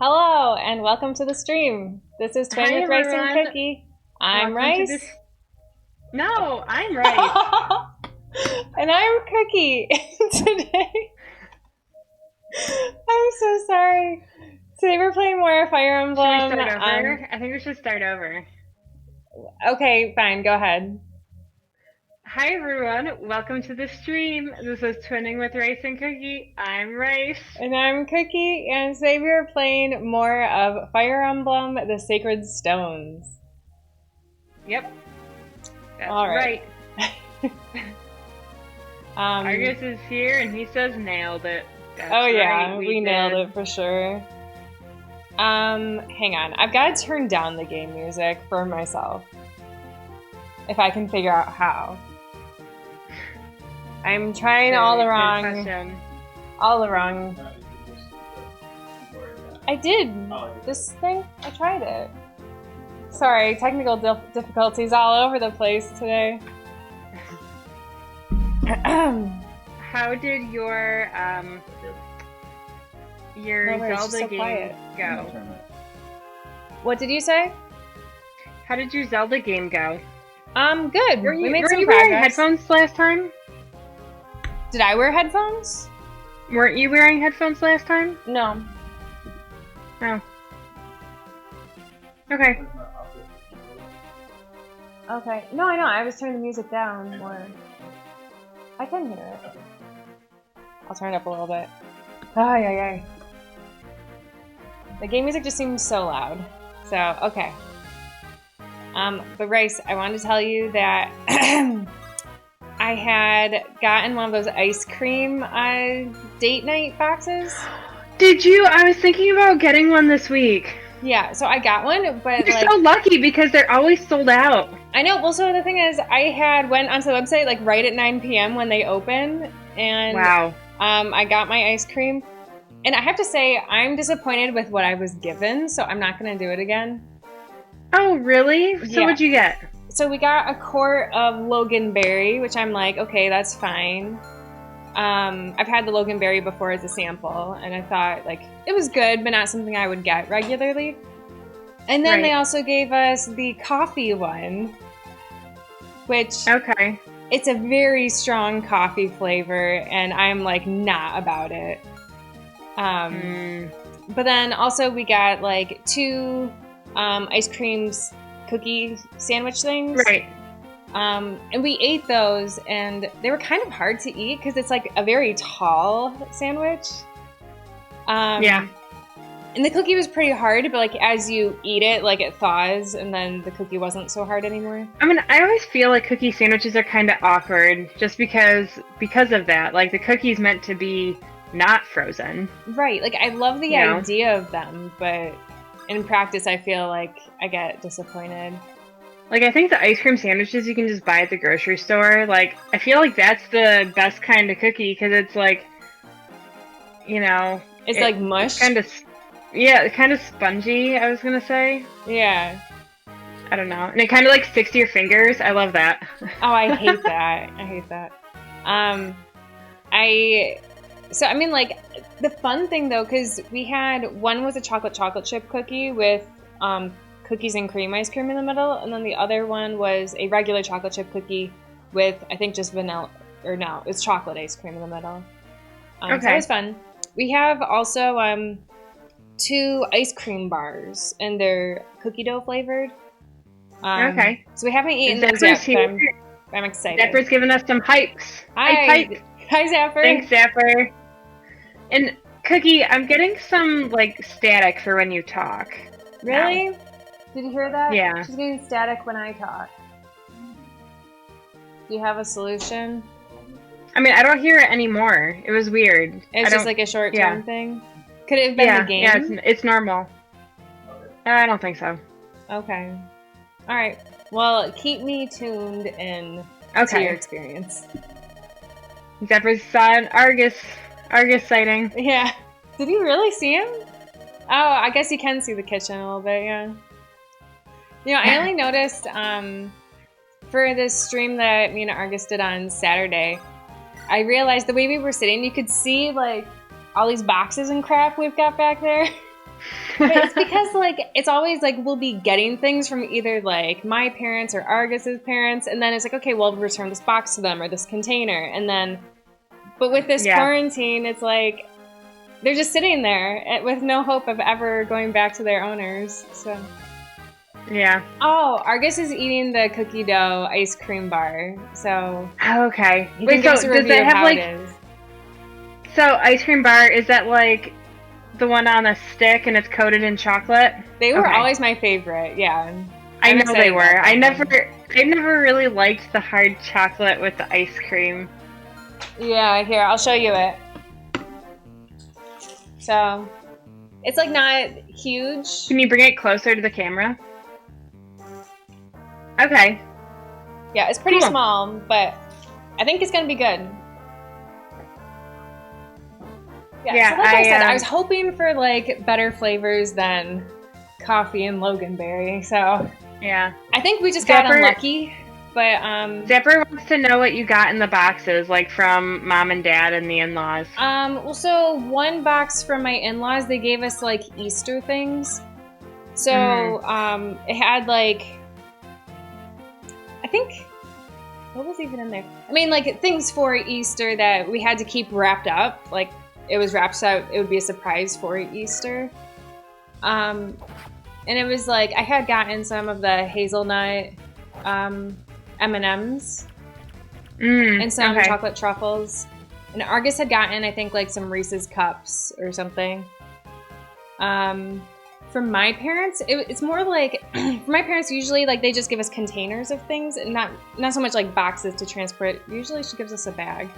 Hello and welcome to the stream. This is Twin Hi with Rice and everyone. Cookie. I'm Welcome to this. Rice. No, I'm Rice. And I'm Cookie. Today, I'm so sorry. Today we're playing more Fire Should we Emblem. start over? I think we should start over. Okay, fine, go ahead. Hi everyone. Welcome to the stream. This is Twinning with Rice and Cookie. I'm Rice. And I'm Cookie, and today we are playing more of Fire Emblem: The Sacred Stones. Yep. That's All right. Argus is here and he says nailed it. That's oh yeah, right, we nailed it for sure. Hang on. I've got to turn down the game music for myself. If I can figure out how. I'm trying all the wrong... All the wrong... I did! This thing? I tried it. Sorry, technical difficulties all over the place today. How did your Zelda game go? What did you say? How did your Zelda game go? Good. Were we made you some wearing progress. headphones last time? Did I wear headphones? Weren't you wearing headphones last time? No. Oh. Okay. Okay. No, I know. I was turning the music down more. I can hear it. I'll turn it up a little bit. Ay, ay, ay. The game music just seems so loud. So, okay. But Rice, I wanted to tell you that I had gotten one of those ice cream date night boxes. Did you? I was thinking about getting one this week. Yeah, so I got one, but You're so lucky because they're always sold out. I know. Well, so the thing is, I went onto the website like right at 9 p.m. when they open, and wow. I got my ice cream, and I have to say I'm disappointed with what I was given, so I'm not gonna do it again. Oh, really? So Yeah. what'd you get? So we got a quart of Loganberry, which I'm like, okay, that's fine. I've had the Loganberry before as a sample, and I thought like it was good, but not something I would get regularly. And then they also gave us the coffee one, which it's a very strong coffee flavor, and I'm like not about it. But then also we got like two ice creams cookie sandwich things. Right. And we ate those, and they were kind of hard to eat because it's like a very tall sandwich. Yeah. And the cookie was pretty hard, but like as you eat it, like it thaws, and then the cookie wasn't so hard anymore. I mean, I always feel like cookie sandwiches are kind of awkward just because of that. Like the cookie's meant to be not frozen. Right. Like I love the idea of them, but in practice, I feel like I get disappointed. Like, I think the ice cream sandwiches you can just buy at the grocery store, like, I feel like that's the best kind of cookie, because it's like, you know... It's like mush? It's kind of spongy, I was gonna say. Yeah. I don't know. And it kind of, like, sticks to your fingers. I love that. Oh, I hate that. I hate that. So, I mean, like, the fun thing, though, because we had... One was a chocolate chip cookie with... cookies and cream ice cream in the middle, and then the other one was a regular chocolate chip cookie with, I think, just vanilla, or no, it's chocolate ice cream in the middle. So that was fun. We have also two ice cream bars, and they're cookie dough flavored. So we haven't eaten those yet, but I'm excited. Zapper's giving us some hypes. Hi, Zapper. Thanks, Zapper. And Cookie, I'm getting some, like, static for when you talk. Really? Now. Did you hear that? Yeah. She's getting static when I talk. Do you have a solution? I mean, I don't hear it anymore. It was weird. It's just like a short-term thing? Could it have been the game? Yeah, it's normal. I don't think so. Okay. Alright. Well, keep me tuned in to your experience. Zephyr saw an Argus sighting. Yeah. Did you really see him? Oh, I guess you can see the kitchen a little bit, yeah. You know, I only noticed for this stream that me and Argus did on Saturday, I realized the way we were sitting, you could see like all these boxes and crap we've got back there. But it's because, like, it's always, like, we'll be getting things from either, like, my parents or Argus's parents, and then it's like, okay, well, return this box to them or this container, and then, but with this quarantine, it's like, they're just sitting there with no hope of ever going back to their owners, so. Yeah. Oh, Argus is eating the cookie dough ice cream bar, so. Oh, okay. Wait, so does it have, like, so ice cream bar, is that, like, the one on a stick and it's coated in chocolate? They were always my favorite, yeah. I know they were. I never really liked the hard chocolate with the ice cream. Yeah, here, I'll show you it. So, it's like not huge. Can you bring it closer to the camera? Okay. Yeah, it's pretty small, but I think it's gonna be good. Yeah, so like I said, I was hoping for like better flavors than coffee and Loganberry. So yeah, I think we just got unlucky. But Zephyr wants to know what you got in the boxes, like from mom and dad and the in-laws. Well, so one box from my in-laws, they gave us like Easter things. So it had like, I think, what was even in there? I mean, like things for Easter that we had to keep wrapped up. Like it was wrapped so it would be a surprise for Easter. And it was like I had gotten some of the hazelnut M&Ms and some chocolate truffles. And Argus had gotten, I think, like some Reese's Cups or something. From my parents, it's more like, for my parents, usually, like, they just give us containers of things and not so much, like, boxes to transport. Usually she gives us a bag.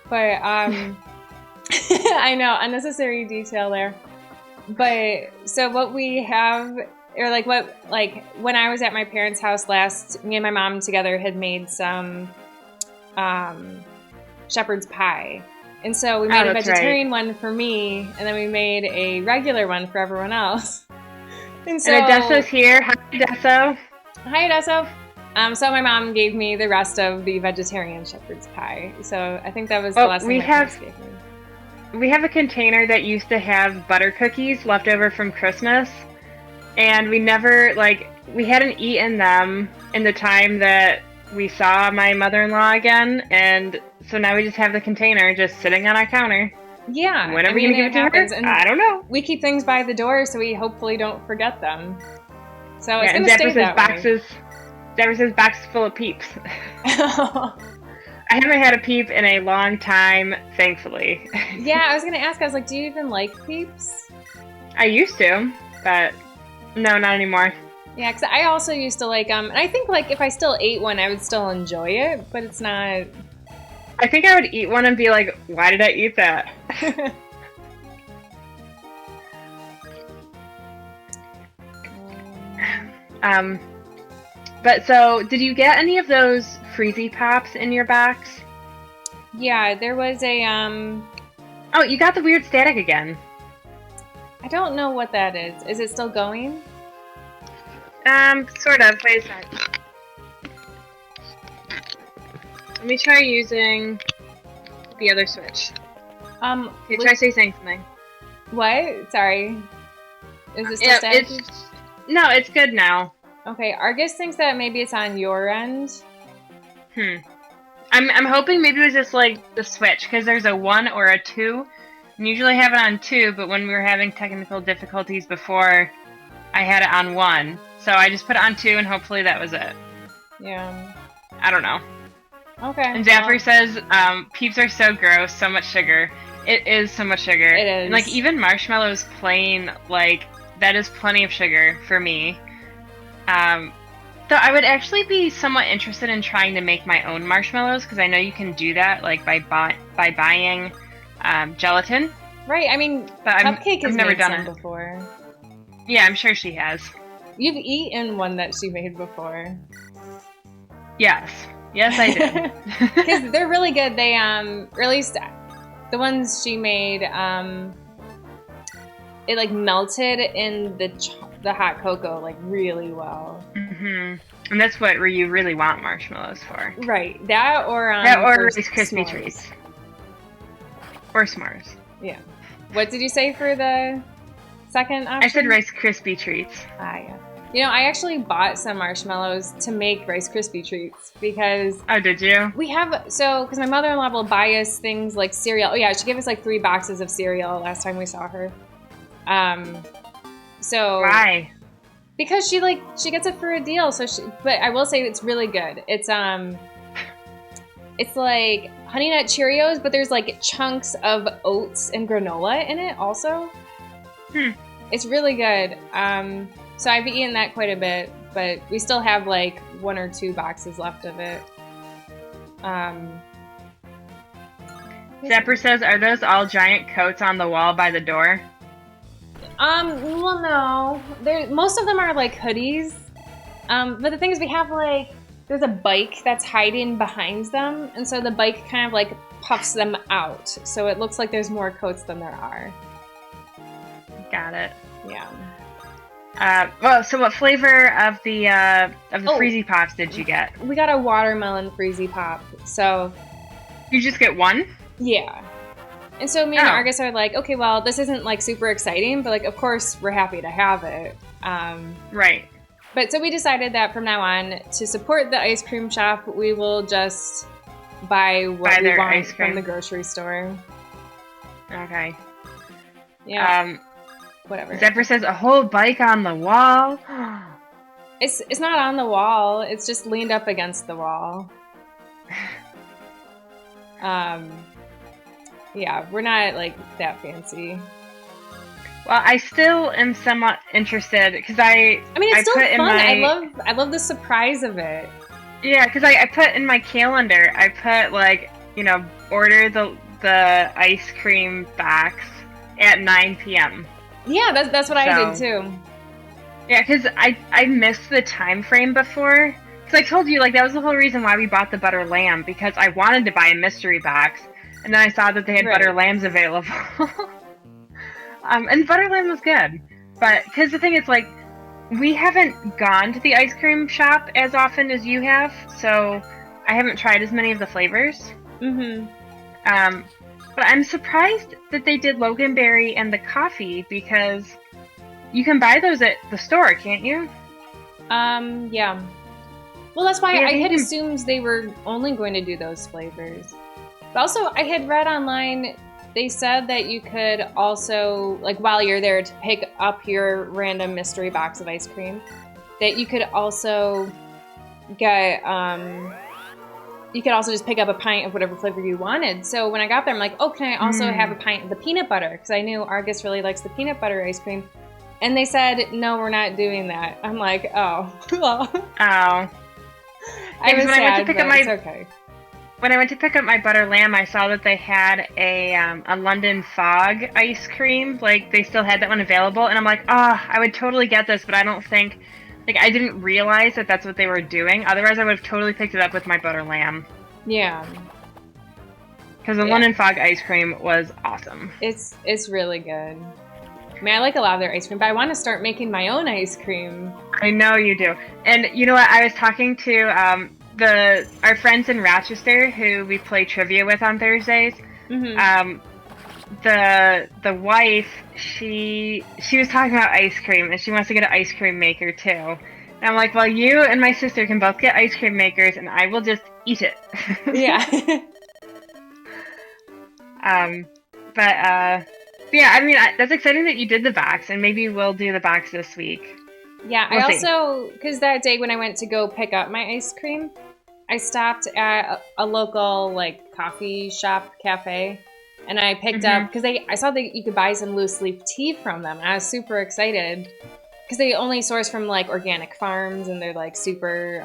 But, I know, unnecessary detail there. But, so what we have... Or like when I was at my parents' house last, me and my mom together had made some shepherd's pie. And so we made a vegetarian one for me, and then we made a regular one for everyone else. And so Adesso's here. Hi, Adesso. Hi, Adesso. So my mom gave me the rest of the vegetarian shepherd's pie. So I think that was the last thing my parents gave me. We have a container that used to have butter cookies left over from Christmas. And we never, like, we hadn't eaten them in the time that we saw my mother-in-law again, and so now we just have the container just sitting on our counter. Yeah. When are we going to give it to her? I don't know. We keep things by the door so we hopefully don't forget them. So it's going to stay that way. Zephyr says boxes full of peeps. I haven't had a peep in a long time, thankfully. Yeah, I was going to ask, I was like, do you even like peeps? I used to, but... No, not anymore. Yeah, because I also used to like and I think like if I still ate one, I would still enjoy it, but it's not. I think I would eat one and be like, "Why did I eat that?" But so, did you get any of those Freezy Pops in your box? Yeah, there was a Oh, you got the weird static again. I don't know what that is. Is it still going? Sort of. Wait a sec. Let me try using the other switch. Okay, try saying something. What? Sorry. Is it still static? No, it's good now. Okay, Argus thinks that maybe it's on your end. I'm hoping maybe it was just like the switch, because there's a 1 or a 2. And usually I have it on 2, but when we were having technical difficulties before, I had it on 1. So I just put it on 2, and hopefully that was it. Yeah. I don't know. Okay. And Zephyr says, peeps are so gross, so much sugar. It is so much sugar. It is. And, like, even marshmallows plain, like, that is plenty of sugar for me. So I would actually be somewhat interested in trying to make my own marshmallows, because I know you can do that, like, by buying... gelatin. Right, I mean, Cupcake has never done it before. Yeah, I'm sure she has. You've eaten one that she made before. Yes. Yes, I did. Because they're really good. They, released the ones she made, it, like, melted in the hot cocoa, like, really well. And that's what you really want marshmallows for. Right. That or Rice Krispie treats. Or s'mores. Yeah. What did you say for the second option? I said Rice Krispie treats. Ah, yeah. You know, I actually bought some marshmallows to make Rice Krispie treats because... Oh, did you? We have... because my mother-in-law will buy us things like cereal. Oh, yeah, she gave us like 3 boxes of cereal last time we saw her. So... Why? Because she gets it for a deal. But I will say it's really good. It's like Honey Nut Cheerios, but there's like chunks of oats and granola in it also. It's really good. So I've eaten that quite a bit, but we still have like 1 or 2 boxes left of it. Zephyr says, are those all giant coats on the wall by the door? Well, no. Most of them are like hoodies. But the thing is, we have like, there's a bike that's hiding behind them, and so the bike kind of like puffs them out. So it looks like there's more coats than there are. Got it. Yeah. Well, so what flavor of the Freezy Pops did you get? We got a watermelon Freezy Pop. So you just get one? Yeah. And so me and Argus are like, okay, well, this isn't like super exciting, but like, of course, we're happy to have it. Right. But so we decided that from now on, to support the ice cream shop, we will just buy what we want from the grocery store. Okay. Yeah. Whatever. Zephyr says a whole bike on the wall. It's not on the wall. It's just leaned up against the wall. Yeah, we're not like that fancy. Well, I still am somewhat interested because I mean, it's still fun. I love the surprise of it. Yeah, because I put in my calendar. I put like, you know, order the ice cream box at 9 p.m. Yeah, that's what I did too. Yeah, because I missed the time frame before. Because I told you, like, that was the whole reason why we bought the butter lamb, because I wanted to buy a mystery box, and then I saw that they had butter lambs available. And butter lamb was good. But, because the thing is, like, we haven't gone to the ice cream shop as often as you have, so I haven't tried as many of the flavors. Mm-hmm. But I'm surprised that they did Loganberry and the coffee, because you can buy those at the store, can't you? Yeah. Well, that's why I had assumed they were only going to do those flavors. But also, I had read online, they said that you could also, like, while you're there to pick up your random mystery box of ice cream, that you could also get, you could also just pick up a pint of whatever flavor you wanted. So when I got there, I'm like, oh, can I also have a pint of the peanut butter? Because I knew Argus really likes the peanut butter ice cream. And they said, no, we're not doing that. I'm like, oh. Well. Oh. I was sad, but it's okay. When I went to pick up my butter lamb, I saw that they had a London Fog ice cream. Like, they still had that one available. And I'm like, oh, I would totally get this, but I don't think... Like, I didn't realize that that's what they were doing. Otherwise, I would have totally picked it up with my butter lamb. Yeah. Because the London Fog ice cream was awesome. It's really good. I mean, I like a lot of their ice cream, but I want to start making my own ice cream. I know you do. And you know what? I was talking to our friends in Rochester who we play trivia with on Thursdays. Mm-hmm. The wife, she was talking about ice cream, and she wants to get an ice cream maker too. And I'm like, well, you and my sister can both get ice cream makers, and I will just eat it. Yeah. Yeah, I mean, that's exciting that you did the box, and maybe we'll do the box this week. Yeah, I also, because that day when I went to go pick up my ice cream, I stopped at a local, like, coffee shop, cafe, and I picked up, because I saw that you could buy some loose leaf tea from them, and I was super excited, because they only source from, like, organic farms, and they're, like, super,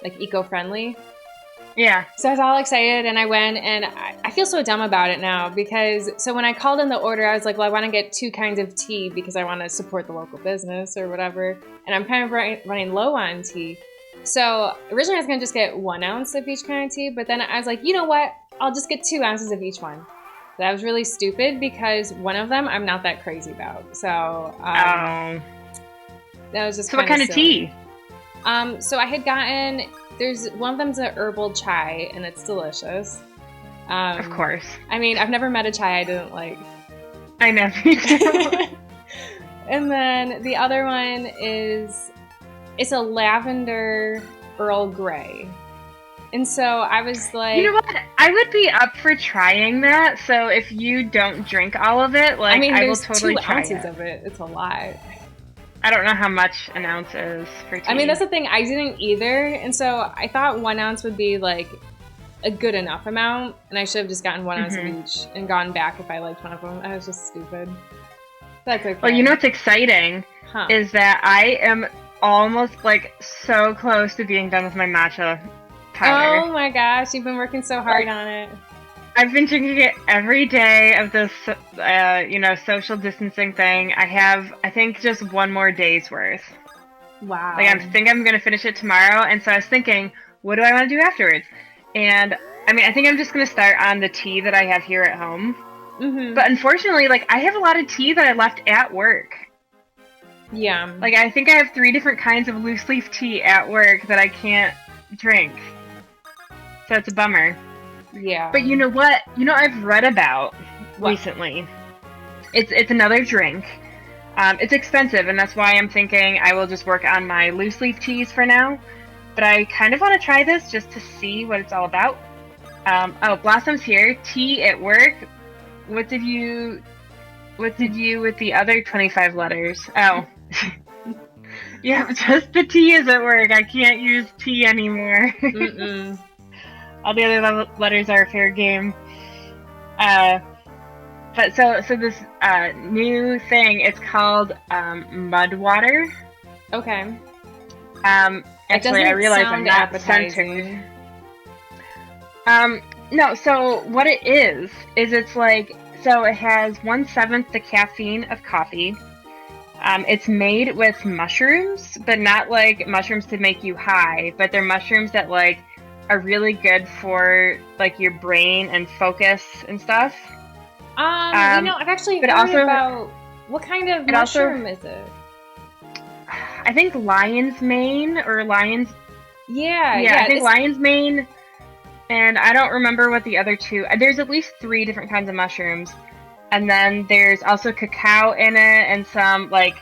like, eco-friendly. Yeah. So I was all excited, and I went, and I feel so dumb about it now, because, so when I called in the order, I was like, well, I want to get 2 kinds of tea, because I want to support the local business, or whatever, and I'm kind of running low on tea. So originally I was going to just get 1 ounce of each kind of tea, but then I was like, you know what, I'll just get 2 ounces of each one. That was really stupid, because one of them I'm not that crazy about, so, that was just So what kind of tea? So I had gotten... There's one of them's a herbal chai, and it's delicious. Of course. I mean, I've never met a chai I didn't like. I know. Me too. And then the other one it's a lavender Earl Grey. And so I was like, you know what? I would be up for trying that. So if you don't drink all of it, like I will there's totally 2 try ounces it. of it. It's a lot. I don't know how much an ounce is for tea. I mean, that's the thing. I didn't either, and so I thought 1 ounce would be like a good enough amount, and I should have just gotten 1 ounce of each and gone back if I liked one of them. I was just stupid. That's okay. Well, you know what's exciting is that I am almost like so close to being done with my matcha powder. Oh my gosh, you've been working so hard on it. I've been drinking it every day of this, social distancing thing. I think, just one more day's worth. Wow. Like, I think I'm going to finish it tomorrow, and so I was thinking, what do I want to do afterwards? And, I mean, I think I'm just going to start on the tea that I have here at home. Mm-hmm. But unfortunately, like, I have a lot of tea that I left at work. Yeah. Like, I think I have 3 different kinds of loose leaf tea at work that I can't drink. So it's a bummer. Yeah. But you know what? I've read about recently. It's another drink. It's expensive, and that's why I'm thinking I will just work on my loose leaf teas for now. But I kind of want to try this just to see what it's all about. Blossom's here. Tea at work. What did you with the other 25 letters? Oh. Yeah, just the T is at work. I can't use T anymore. Mm-mm. All the other letters are fair game. But so this new thing, it's called mud water. Okay. Actually, I realize I'm not censored. No, so what it is it's like, so it has 1/7 the caffeine of coffee. It's made with mushrooms, but not like mushrooms to make you high, but they're mushrooms that like are really good for like your brain and focus and stuff. I've actually heard about what kind of mushroom is it? I think lion's mane or lion's. Yeah, I think lion's mane, and I don't remember what the other 2. There's at least 3 different kinds of mushrooms, and then there's also cacao in it and some like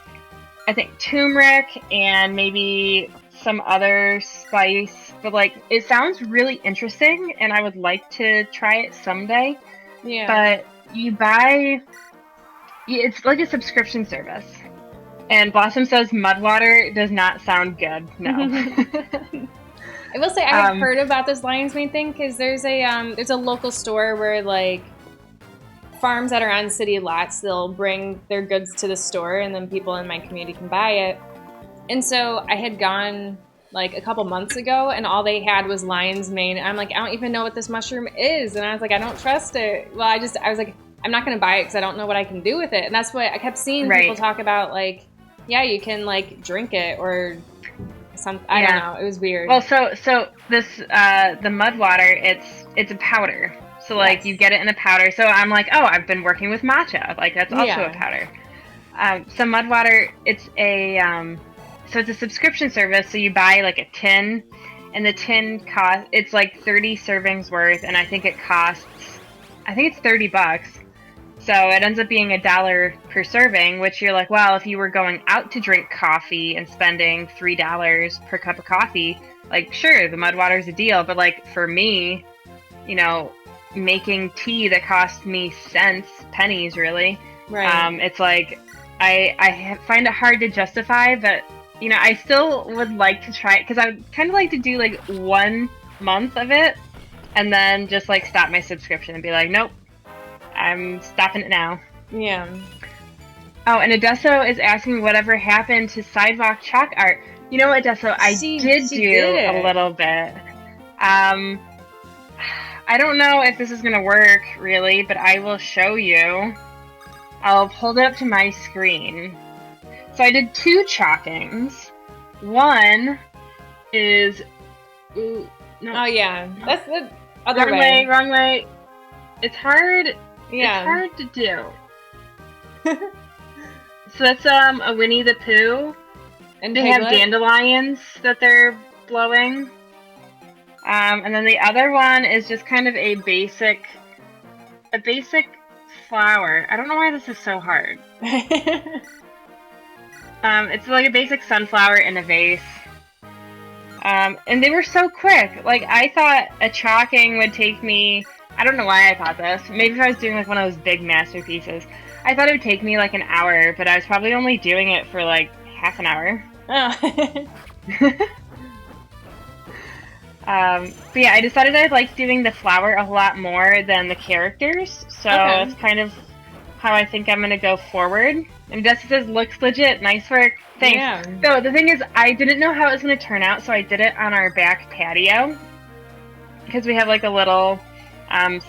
I think turmeric and maybe some other spice. But like it sounds really interesting, and I would like to try it someday. Yeah. But it's like a subscription service. And Blossom says mud water does not sound good. No. I will say I have heard about this lion's mane thing because there's a local store where like farms that are on city lots, they'll bring their goods to the store and then people in my community can buy it. And so I had gone like a couple months ago and all they had was lion's mane. And I'm like, I don't even know what this mushroom is. And I was like, I don't trust it. Well, I was like, I'm not going to buy it because I don't know what I can do with it. And that's what I kept seeing people talk about, like, yeah, you can like drink it or something. I don't know. It was weird. Well, so this the mud water, it's a powder. So like you get it in a powder. So I'm like, oh, I've been working with matcha. Like that's also a powder. So mud water, it's a subscription service. So you buy like a tin, and the tin it's like 30 servings worth, and I think it's $30. So it ends up being $1 per serving, which you're like, well, if you were going out to drink coffee and spending $3 per cup of coffee, like sure, the mud water's a deal. But like for me, making tea that cost me pennies really. Right. It's like I find it hard to justify, but I still would like to try it because I would kind of like to do like 1 month of it and then just like stop my subscription and be like, nope, I'm stopping it now. Yeah. Oh, and Adesso is asking whatever happened to sidewalk chalk art. You know what, Adesso? I did do a little bit. I don't know if this is going to work, really, but I will show you. I'll hold it up to my screen. So I did 2 chalkings. One is... Ooh, no. Oh, yeah. That's the other Wrong way. It's hard. Yeah. It's hard to do. So that's a Winnie the Pooh. And they have dandelions that they're blowing. And then the other one is just kind of a basic flower. I don't know why this is so hard. It's like a basic sunflower in a vase. And they were so quick. Like, I thought a chalking would take me... I don't know why I thought this. Maybe if I was doing like one of those big masterpieces. I thought it would take me like an hour, but I was probably only doing it for like half an hour. Oh. But yeah, I decided I liked doing the flower a lot more than the characters, so that's kind of how I think I'm gonna go forward. And Dusty says, looks legit, nice work, thanks. Yeah. So the thing is, I didn't know how it was gonna turn out, so I did it on our back patio. Because we have like a little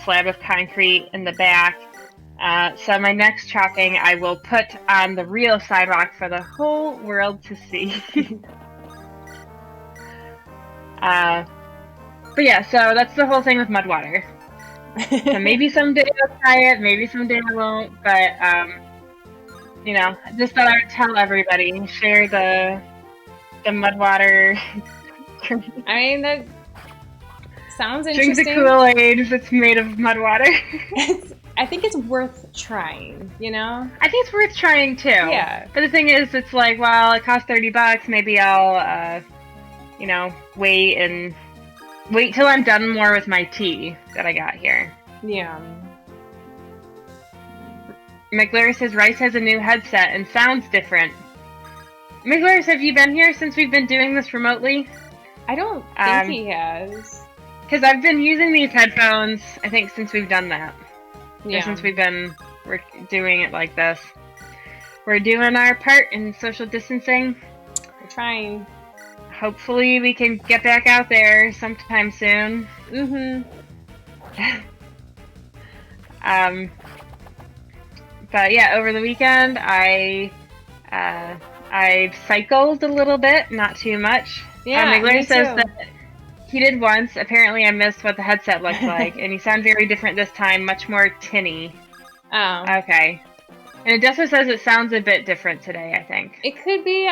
slab of concrete in the back. So my next chalking I will put on the real sidewalk for the whole world to see. But yeah, so that's the whole thing with mud water. So maybe someday I'll try it, maybe someday I won't, but you know, just thought I would tell everybody, share the mud water. I mean, that sounds interesting. Drink the Kool-Aid that's made of mud water. I think it's worth trying, you know? I think it's worth trying too. Yeah. But the thing is, it's like, well, it costs $30, maybe I'll, you know, wait till I'm done more with my tea that I got here. Yeah. McLaren says Rice has a new headset and sounds different. McLaren, have you been here since we've been doing this remotely? I don't think he has. Because I've been using these headphones, I think, since we've done that. Yeah. Since we're doing it like this. We're doing our part in social distancing. We're trying. Hopefully we can get back out there sometime soon. But yeah, over the weekend I cycled a little bit, not too much. Yeah, McLaren me says too. that he did once. Apparently I missed what the headset looked like, and you sound very different this time, much more tinny. Oh. Okay. And it also says it sounds a bit different today, I think. It could be,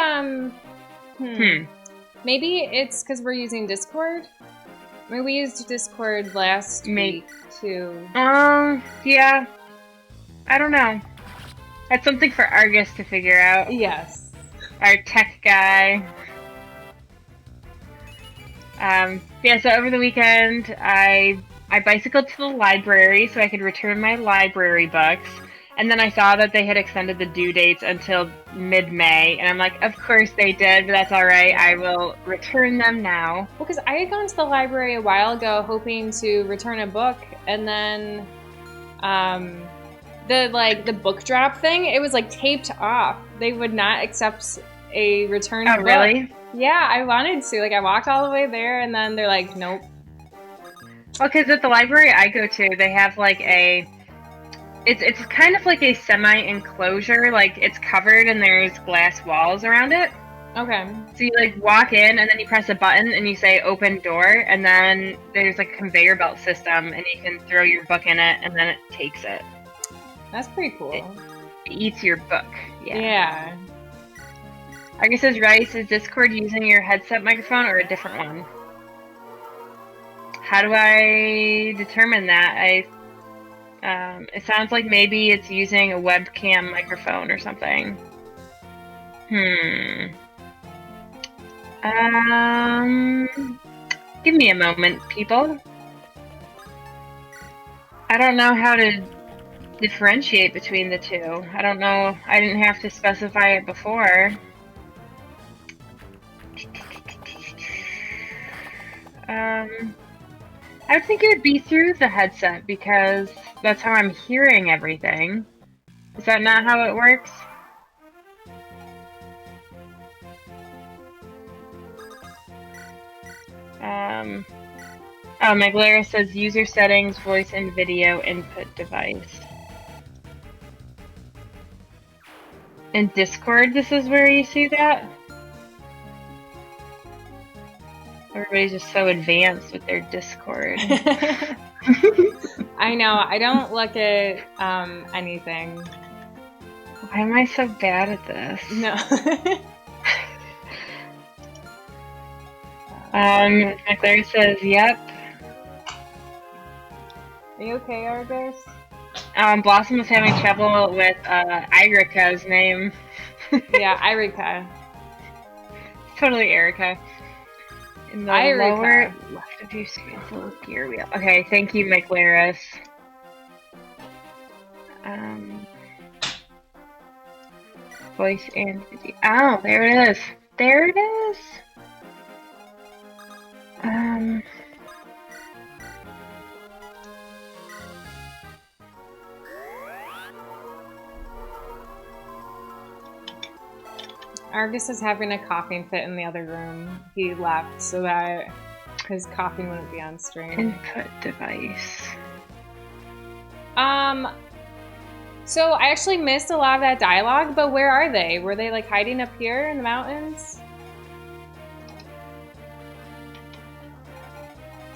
maybe it's because we're using Discord. I mean, we used Discord last week, too. Yeah. I don't know. That's something for Argus to figure out. Yes. Our tech guy. Yeah, so over the weekend, I bicycled to the library so I could return my library books. And then I saw that they had extended the due dates until mid-May. And I'm like, of course they did, but that's alright. I will return them now. Well, because I had gone to the library a while ago hoping to return a book. And then the book drop thing, it was like taped off. They would not accept a return book. Oh, really? Yeah, I wanted to. Like, I walked all the way there, and then they're like, nope. Well, because at the library I go to, they have like it's kind of like a semi-enclosure, like it's covered and there's glass walls around it. Okay. So you like walk in and then you press a button and you say open door, and then there's like a conveyor belt system and you can throw your book in it and then it takes it. That's pretty cool. It eats your book. Yeah. Yeah. Argus says, Rice, is Discord using your headset microphone or a different one? How do I determine that? It sounds like maybe it's using a webcam microphone or something. Give me a moment, people. I don't know how to differentiate between the two. I don't know. I didn't have to specify it before. I would think it would be through the headset because that's how I'm hearing everything. Is that not how it works? Oh, Meglara says user settings, voice and video input device. In Discord, this is where you see that? Everybody's just so advanced with their Discord. I know. I don't look at anything. Why am I so bad at this? No. McLaren says, yep. Are you okay, Argus? Blossom was having trouble with Igrika's name. Yeah, Erica. Totally Erica. In the lower left of your screen, the little gear wheel. Okay, thank you, McLaris. Voice and video. Oh, there it is. There it is. Argus is having a coughing fit in the other room. He left so that his coughing wouldn't be on stream. Input device. So I actually missed a lot of that dialogue, but where are they? Were they like hiding up here in the mountains?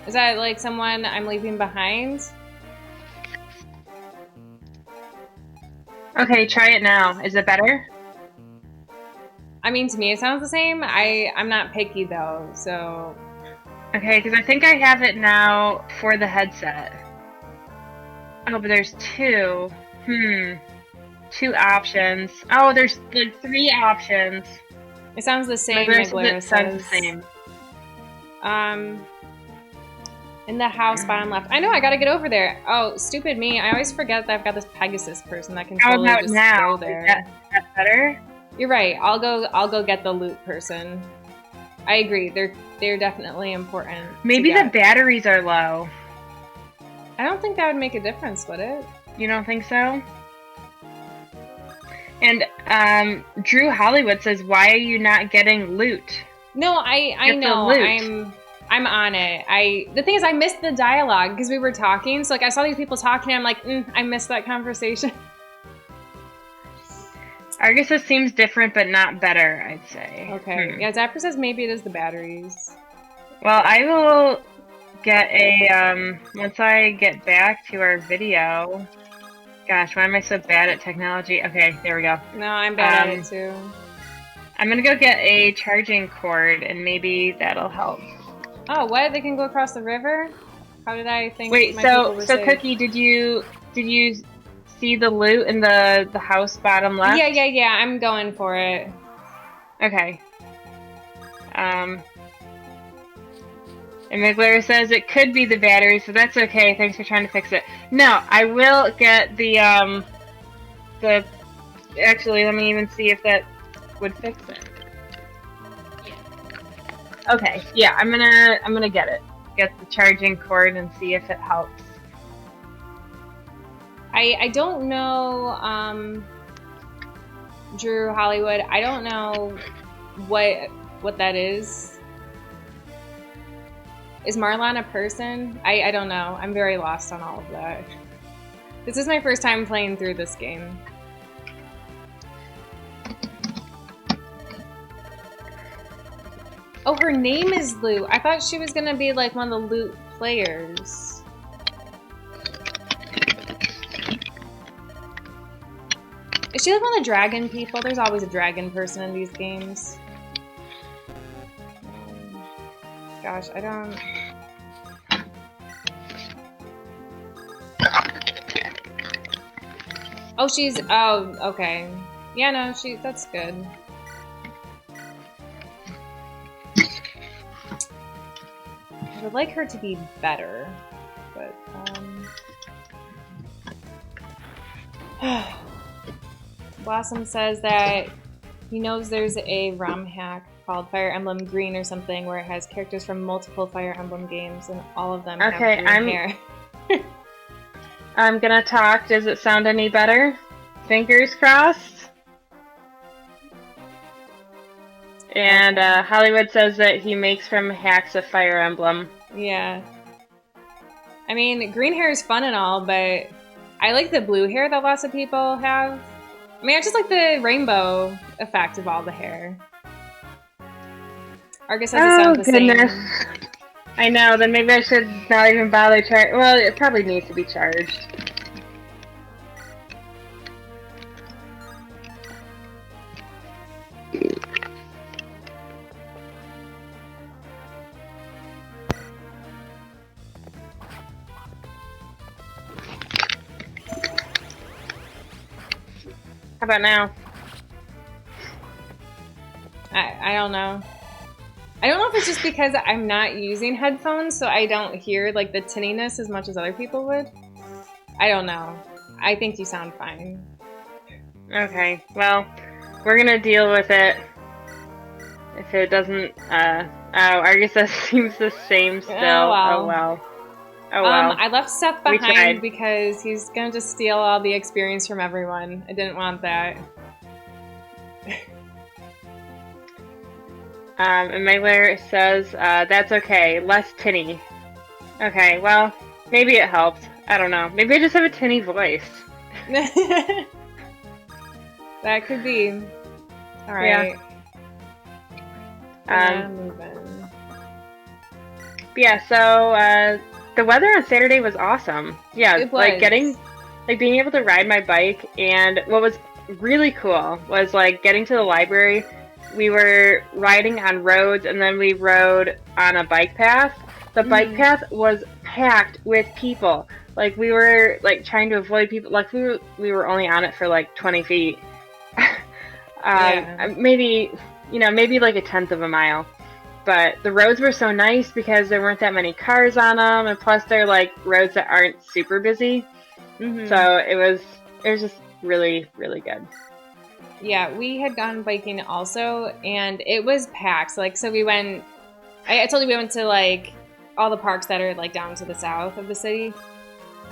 Is that like someone I'm leaving behind? Okay, try it now. Is it better? I mean, to me it sounds the same. I'm not picky though, so... Okay, because I think I have it now for the headset. Oh, but there's two. Two options. Oh, there's like 3 options. It sounds the same, It sounds the same. In the house bottom left. I know, I gotta get over there. Oh, stupid me. I always forget that I've got this Pegasus person that can totally just go there. Is that better? You're right. I'll go get the loot person. I agree. They're definitely important. Maybe the batteries are low. I don't think that would make a difference, would it? You don't think so? And Drew Hollywood says, "Why are you not getting loot?" No, I know. I'm on it. The thing is, I missed the dialogue because we were talking. So like, I saw these people talking. And I'm like, I missed that conversation. Argus seems different, but not better, I'd say. Okay. Yeah, Zapper says maybe it is the batteries. Well, I will get a, once I get back to our video. Gosh, why am I so bad at technology? Okay, there we go. No, I'm bad at it too. I'm gonna go get a charging cord, and maybe that'll help. Oh, what? They can go across the river? How did I think? Wait, so Cookie, did you see the loot in the house bottom left? Yeah. I'm going for it. Okay. And McLaren says it could be the battery, so that's okay. Thanks for trying to fix it. No, I will get the actually, let me even see if that would fix it. Okay, yeah, I'm gonna get it. Get the charging cord and see if it helps. I don't know, Drew Hollywood. I don't know what that is. Is Marlon a person? I don't know. I'm very lost on all of that. This is my first time playing through this game. Oh, her name is Lou. I thought she was gonna be like one of the loot players. Is she like one of the dragon people? There's always a dragon person in these games. Gosh, I don't... Oh, she's... Oh, okay. Yeah, no, that's good. I would like her to be better, but, Blossom says that he knows there's a ROM hack called Fire Emblem Green or something where it has characters from multiple Fire Emblem games and all of them have green hair. I'm gonna talk. Does it sound any better? Fingers crossed. And Hollywood says that he makes from hacks of Fire Emblem. Yeah. I mean, green hair is fun and all, but I like the blue hair that lots of people have. I mean, I just like the rainbow effect of all the hair. Argus says it sounds the same. I know, then maybe I should not even bother charging. Well, it probably needs to be charged. How about now? I don't know. I don't know if it's just because I'm not using headphones, so I don't hear like the tinniness as much as other people would. I don't know. I think you sound fine. Okay, well, we're gonna deal with it. If it doesn't, Argus says seems the same still. Oh, well. Oh well. Oh well. I left Seth We behind tried. because he's gonna just steal all the experience from everyone. I didn't want that. And Mailer says, that's okay, less tinny. Okay, well, maybe it helped. I don't know. Maybe I just have a tinny voice. That could be. Alright. Yeah. Moving. Yeah, so, the weather on Saturday was awesome. Yeah, It was. like being able to ride my bike, and what was really cool was like getting to the library. We were riding on roads, and then we rode on a bike path. The bike path was packed with people. Like we were like trying to avoid people. Like we were only on it for like 20 feet. Maybe like a tenth of a mile. But the roads were so nice because there weren't that many cars on them, and plus they're like roads that aren't super busy. So it was just really, really good. Yeah, we had gone biking also, and it was packed. Like, so we went. I told you we went to like all the parks that are like down to the south of the city,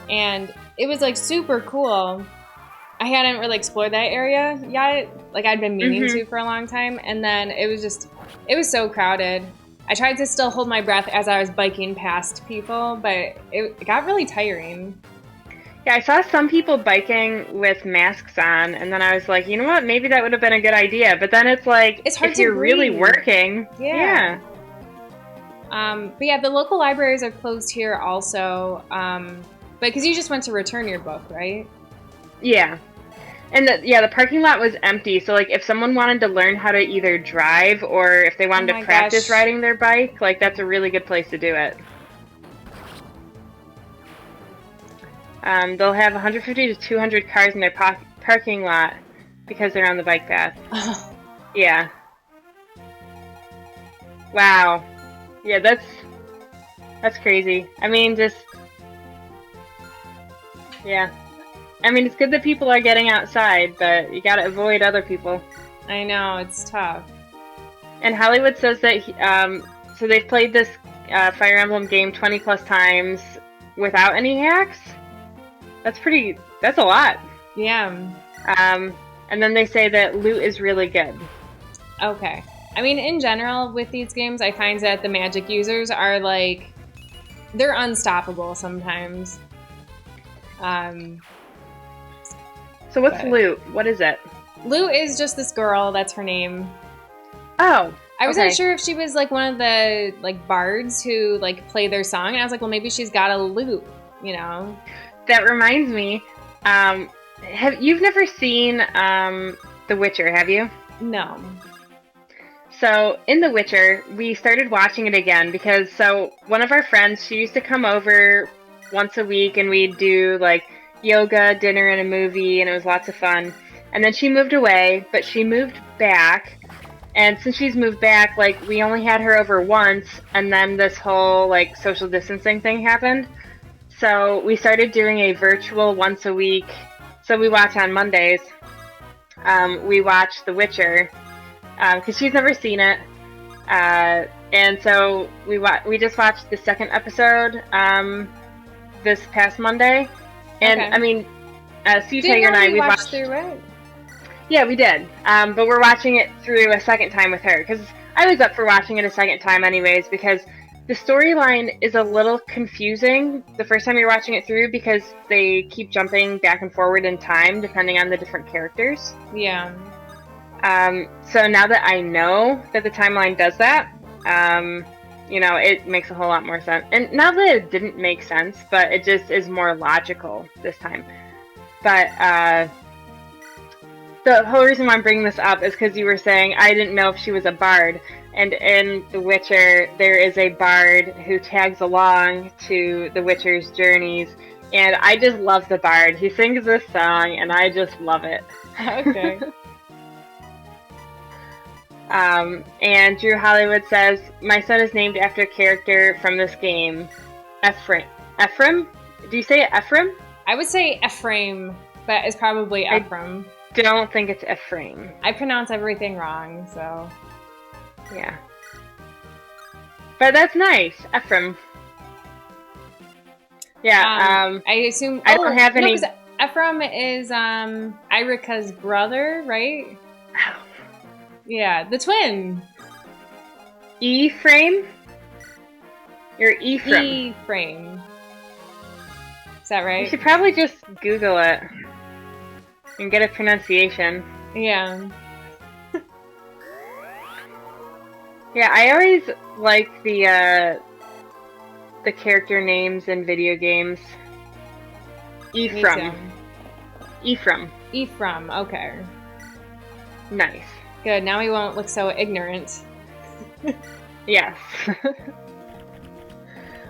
and it was like super cool. I hadn't really explored that area yet. Like I'd been meaning to for a long time, and then it was so crowded. I tried to still hold my breath as I was biking past people, but it got really tiring. Yeah, I saw some people biking with masks on, and then I was like, you know what? Maybe that would have been a good idea. But then it's like, it's hard if to you're breathe. really working, yeah. But yeah, the local libraries are closed here also. But because you just went to return your book, right? Yeah. And the parking lot was empty. So like, if someone wanted to learn how to either drive or if they wanted to practice riding their bike, like that's a really good place to do it. They'll have 150 to 200 cars in their parking lot because they're on the bike path. Yeah. Wow. Yeah, that's crazy. I mean, yeah. I mean, it's good that people are getting outside, but you gotta avoid other people. I know, it's tough. And Hollywood says that, so they've played this Fire Emblem game 20 plus times without any hacks. That's a lot. Yeah. And then they say that loot is really good. Okay. I mean, in general, with these games, I find that the magic users are like, they're unstoppable sometimes. So what's loot? What is it? Loot is just this girl. That's her name. Oh. I wasn't sure if she was like one of the like bards who like play their song, and I was like, well, maybe she's got a loot, you know? That reminds me. You've never seen The Witcher, have you? No. So in The Witcher, we started watching it again because one of our friends, she used to come over once a week and we'd do like yoga, dinner, and a movie, and it was lots of fun. And then she moved away, but she moved back. And since she's moved back, like we only had her over once, and then this whole like social distancing thing happened. So we started doing a virtual once a week. So we watch on Mondays. We watch The Witcher because she's never seen it, and so we just watched the second episode this past Monday. And I mean, Tiger and I, we watched through it. Yeah, we did. But we're watching it through a second time with her because I was up for watching it a second time anyways because the storyline is a little confusing the first time you're watching it through because they keep jumping back and forward in time depending on the different characters. Yeah. So now that I know that the timeline does that, it makes a whole lot more sense. And not that it didn't make sense, but it just is more logical this time. But the whole reason why I'm bringing this up is because you were saying I didn't know if she was a bard. And in The Witcher, there is a bard who tags along to The Witcher's journeys. And I just love the bard. He sings this song, and I just love it. Okay. And Drew Hollywood says, my son is named after a character from this game. Ephraim. Ephraim? Do you say it Ephraim? I would say Ephraim, but it's probably Ephraim. Don't think it's Ephraim. I pronounce everything wrong, so. Yeah. But that's nice. Ephraim. Yeah, I assume. I don't have any. Ephraim is Irika's brother, right? Yeah, the twin. Ephraim? Or Ephraim? Ephraim. Is that right? You should probably just Google it and get a pronunciation. Yeah. Yeah, I always like the character names in video games. Ephraim. Ephraim. Ephraim, okay. Nice. Good, now we won't look so ignorant. Yes.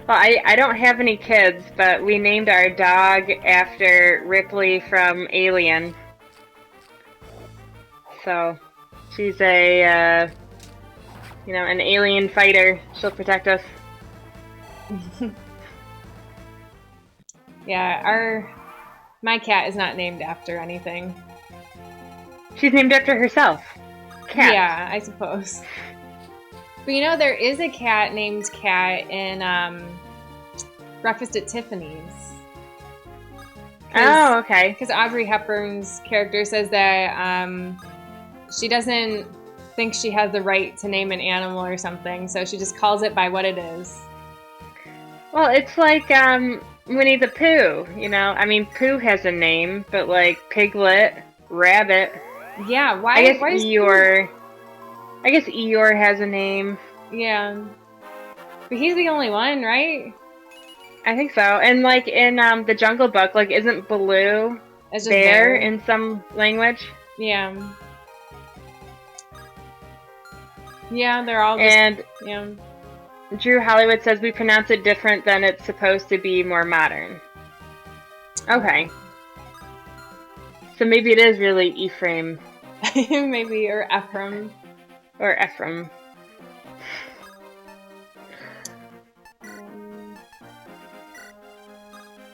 Well, I don't have any kids, but we named our dog after Ripley from Alien. So, she's an alien fighter. She'll protect us. Yeah, my cat is not named after anything. She's named after herself. Cat. Yeah, I suppose. But you know, there is a cat named Cat in Breakfast at Tiffany's. Oh, okay. Because Audrey Hepburn's character says that she doesn't think she has the right to name an animal or something, so she just calls it by what it is. Well, it's like Winnie the Pooh, you know? I mean, Pooh has a name, but like Piglet, Rabbit. Yeah, why? I guess why Eeyore. I guess Eeyore has a name. Yeah. But he's the only one, right? I think so. And like in the Jungle Book, like isn't Baloo bear in some language? Yeah. Yeah, they're all just, and yeah. Drew Hollywood says we pronounce it different than it's supposed to be more modern. Okay. So maybe it is really Ephraim. Maybe, or Ephraim. Or Ephraim.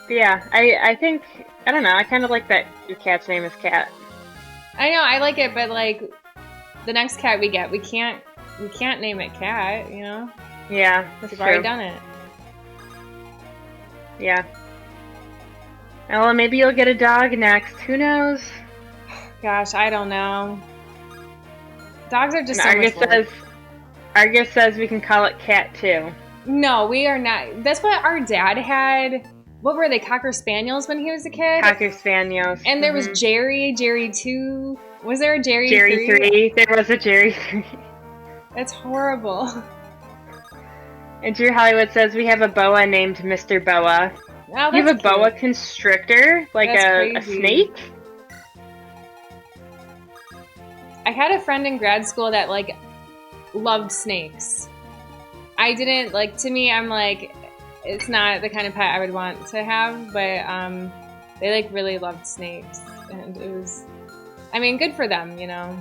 Yeah, I think, I don't know, I kind of like that your cat's name is Cat. I know, I like it, but like, the next cat we get, we can't name it Cat, you know? Yeah, that's We've true. already done it. Yeah. Well, maybe you'll get a dog next. Who knows? Gosh, I don't know. Dogs are just so much work. Argus says we can call it Cat too. No, we are not. That's what our dad had. What were they, Cocker Spaniels when he was a kid? Cocker Spaniels. And there was Jerry 2. Was there a Jerry 3? There was a Jerry 3. That's horrible. And Drew Hollywood says we have a boa named Mr. Boa. Oh, you have a boa constrictor? Like a snake? I had a friend in grad school that, like, loved snakes. I didn't, like, to me, I'm like, it's not the kind of pet I would want to have, but they, like, really loved snakes. And it was, I mean, good for them, you know?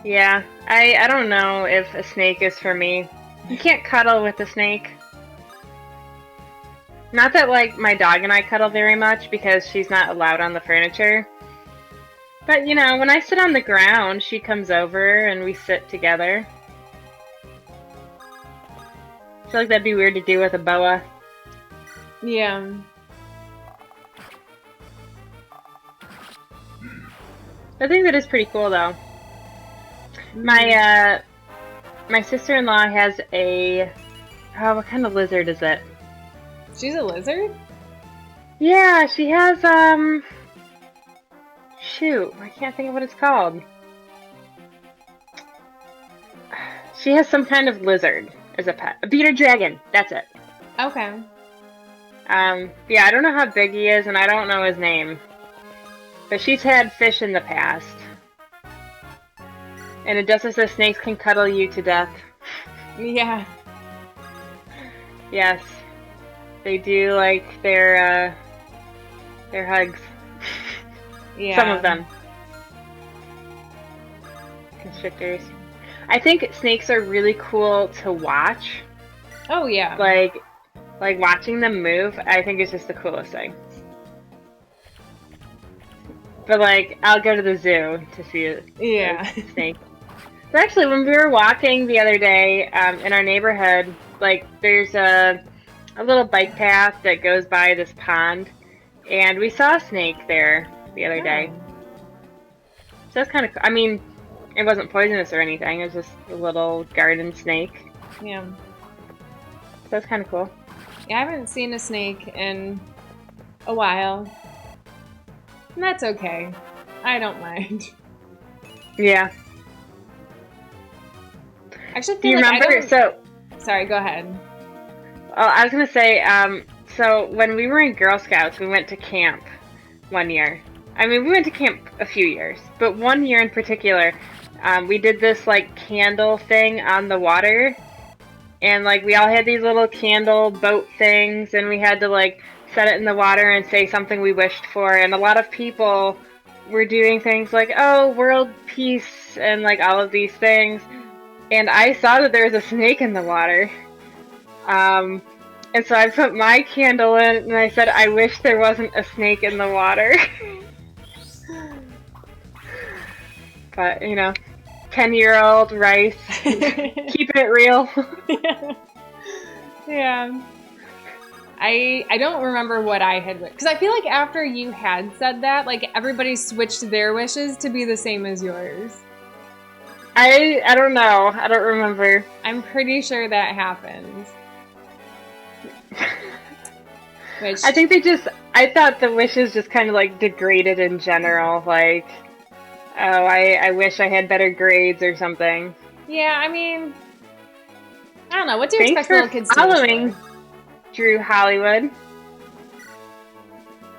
Yeah, I don't know if a snake is for me. You can't cuddle with a snake. Not that, like, my dog and I cuddle very much because she's not allowed on the furniture. But, you know, when I sit on the ground, she comes over and we sit together. I feel like that'd be weird to do with a boa. Yeah. I think that is pretty cool, though. My sister-in-law has a... Oh, what kind of lizard is it? She's a lizard? Yeah, she has, shoot, I can't think of what it's called. She has some kind of lizard as a pet. A bearded dragon, that's it. Okay. Yeah, I don't know how big he is, and I don't know his name. But she's had fish in the past. And it does say snakes can cuddle you to death. Yeah. Yes. They do like their hugs. Yeah. Some of them. Constrictors. I think snakes are really cool to watch. Oh yeah. Like watching them move, I think is just the coolest thing. But like, I'll go to the zoo to see a snake. But actually, when we were walking the other day in our neighborhood, like there's a little bike path that goes by this pond, and we saw a snake there the other day. So that's kind of, I mean, it wasn't poisonous or anything. It was just a little garden snake. Yeah. So that's kind of cool. Yeah, I haven't seen a snake in a while. And that's okay. I don't mind. Yeah. I actually feel Do you remember? Sorry, go ahead. Oh, I was gonna say. So when we were in Girl Scouts, we went to camp one year. I mean, we went to camp a few years, but one year in particular, we did this like candle thing on the water, and like we all had these little candle boat things, and we had to like set it in the water and say something we wished for, and a lot of people were doing things like, oh, world peace, and like all of these things. And I saw that there was a snake in the water. And so I put my candle in and I said, I wish there wasn't a snake in the water. But, you know, 10-year-old Rice, keeping it real. Yeah. I don't remember what I had wished. Because I feel like after you had said that, like everybody switched their wishes to be the same as yours. I don't know. I don't remember. I'm pretty sure that happened. Which I think I thought the wishes just kind of like degraded in general. Like, oh, I wish I had better grades or something. Yeah, I mean, I don't know. What do you expect little kids to do? Following Drew Hollywood.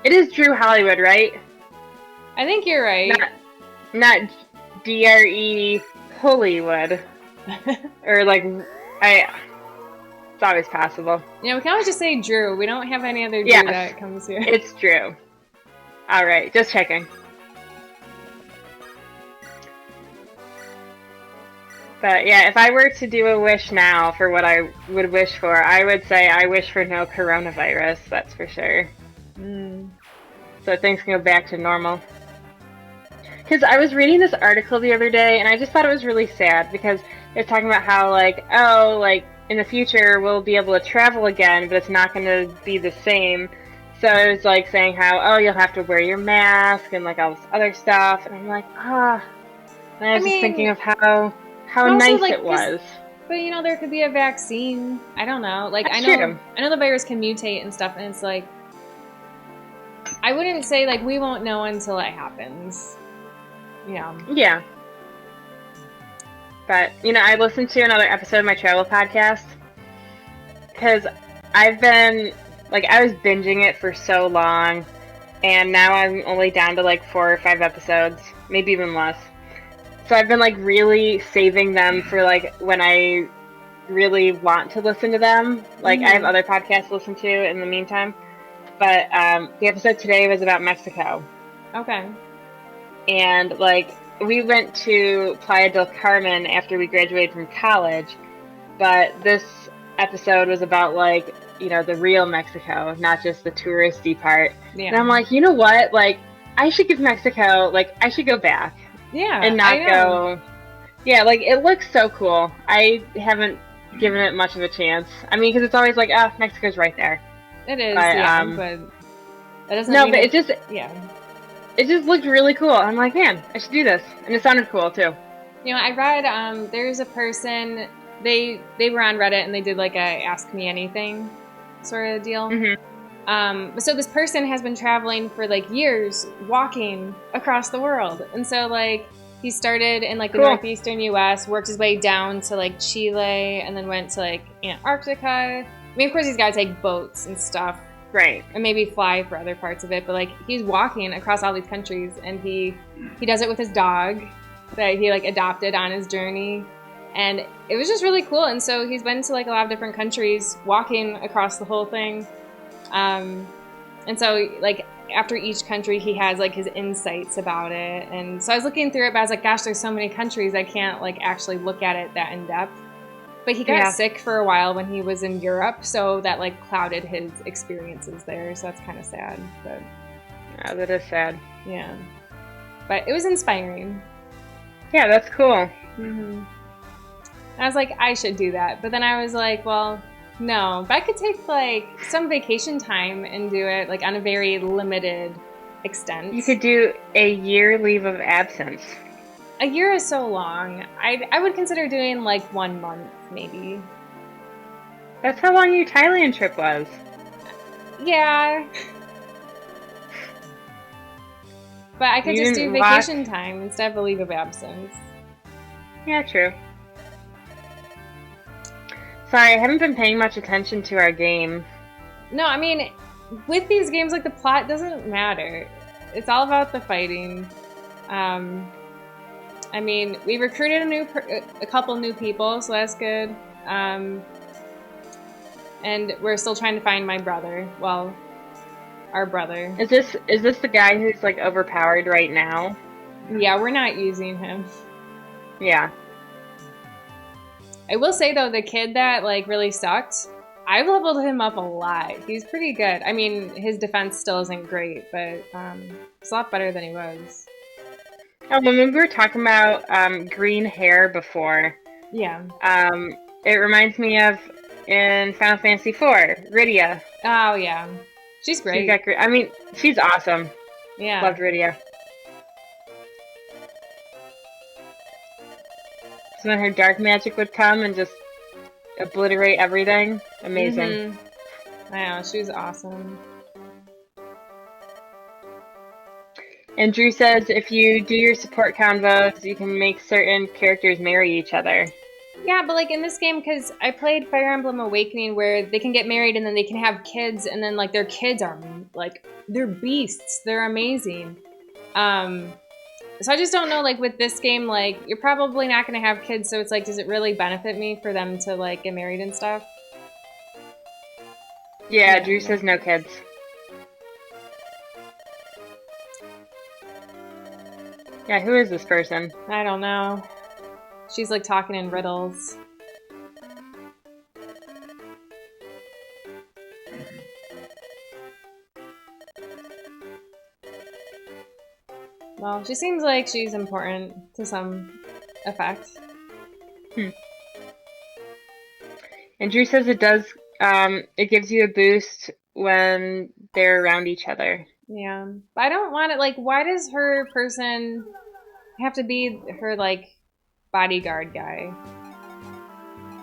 It is Drew Hollywood, right? I think you're right. Not DRE Hollywood. Or like, it's always possible. Yeah, we can always just say Drew. We don't have any other Drew that comes here. It's Drew. Alright, just checking. But yeah, if I were to do a wish now for what I would wish for, I would say I wish for no coronavirus, that's for sure. So things can go back to normal. Because I was reading this article the other day, and I just thought it was really sad, because it's talking about how, like, oh, like, in the future we'll be able to travel again, but it's not going to be the same. So it was, like, saying how, oh, you'll have to wear your mask, and, like, all this other stuff, and I'm like, ah. And I was just thinking of how nice like, it was. But, you know, there could be a vaccine. I don't know. Like, I know the virus can mutate and stuff, and it's like, I wouldn't say, like, we won't know until it happens. Yeah. Yeah. But, you know, I listened to another episode of my travel podcast because I've been, like, I was binging it for so long, and now I'm only down to, like, 4 or 5 episodes, maybe even less. So I've been, like, really saving them for, like, when I really want to listen to them. Like, I have other podcasts to listen to in the meantime. But the episode today was about Mexico. Okay. And, like, we went to Playa del Carmen after we graduated from college, but this episode was about, like, you know, the real Mexico, not just the touristy part. Yeah. And I'm like, you know what? Like, I should give Mexico, like, I should go back. Yeah. And not go. Yeah, like, it looks so cool. I haven't given it much of a chance. I mean, because it's always like, oh, Mexico's right there. It is, but that doesn't no, mean but it just, it just looked really cool. I'm like, man, I should do this. And it sounded cool, too. You know, I read, there's a person, they were on Reddit and they did like a Ask Me Anything sort of deal. So this person has been traveling for like years, walking across the world. And so like, he started in like the northeastern U.S., worked his way down to like Chile, and then went to like Antarctica. I mean, of course, he's got to take boats and stuff. Right. And maybe fly for other parts of it. But, like, he's walking across all these countries, and he does it with his dog that he, like, adopted on his journey. And it was just really cool. And so he's been to, like, a lot of different countries, walking across the whole thing. And so, like, after each country, he has like his insights about it. And so I was looking through it, but I was like, gosh, there's so many countries, I can't like actually look at it that in depth. But he got sick for a while when he was in Europe, so that like clouded his experiences there. So that's kind of sad. But yeah, that is sad. Yeah, but it was inspiring. Yeah, that's cool. Mm-hmm. I was like, I should do that, but then I was like, well, no. But I could take like some vacation time and do it like on a very limited extent. You could do a year leave of absence. A year is so long. I would consider doing like 1 month, maybe. That's how long your Thailand trip was. Yeah. But I could just do vacation time instead of a leave of absence. Yeah, true. Sorry, I haven't been paying much attention to our game. No, I mean, with these games, like, the plot doesn't matter. It's all about the fighting. I mean, we recruited a couple new people, so that's good. And we're still trying to find my brother. Well, our brother. Is this the guy who's like overpowered right now? Yeah, we're not using him. Yeah. I will say though, the kid that like really sucked, I leveled him up a lot. He's pretty good. I mean, his defense still isn't great, but it's a lot better than he was. Oh, when we were talking about green hair before. Yeah. It reminds me of in Final Fantasy IV, Rydia. Oh yeah, she's great. I mean, she's awesome. Yeah. Loved Rydia. So then her dark magic would come and just obliterate everything. Amazing. Mm-hmm. I know, she was awesome. And Drew says if you do your support convos, you can make certain characters marry each other. Yeah, but like in this game, because I played Fire Emblem Awakening where they can get married and then they can have kids, and then like their kids are like, they're beasts. They're amazing. So I just don't know, like with this game, like you're probably not going to have kids, so it's like, does it really benefit me for them to like get married and stuff? Yeah, Drew says no kids. Yeah, who is this person? I don't know. She's like talking in riddles. Well, she seems like she's important to some effect. And Drew says it does, it gives you a boost when they're around each other. Yeah. But I don't want it, like, why does her person have to be her, like, bodyguard guy?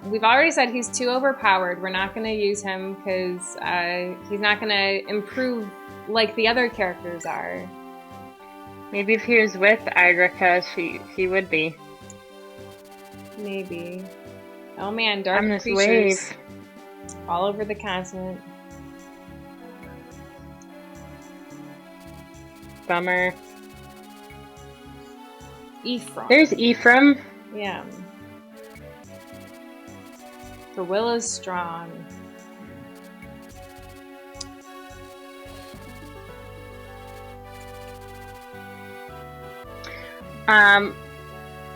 We've already said he's too overpowered. We're not going to use him because he's not going to improve like the other characters are. Maybe if he was with Idrika, he would be. Maybe. Oh man, dark Ominous creatures wave. all over the continent. Bummer. Ephraim. There's Ephraim. Yeah. The will is strong.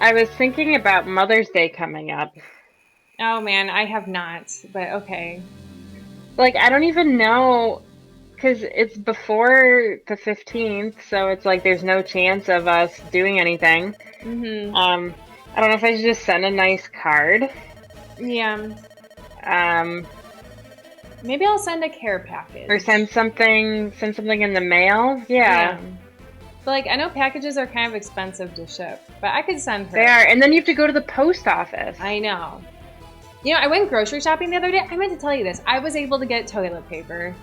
I was thinking about Mother's Day coming up. Oh man, I have not, but okay. Like, I don't even know, because it's before the 15th, so it's like there's no chance of us doing anything. Mm-hmm. I don't know if I should just send a nice card. Yeah. Maybe I'll send a care package. Or send something in the mail. Yeah. But like, I know packages are kind of expensive to ship, but I could send her. They are, and then you have to go to the post office. I know. You know, I went grocery shopping the other day. I meant to tell you this. I was able to get toilet paper.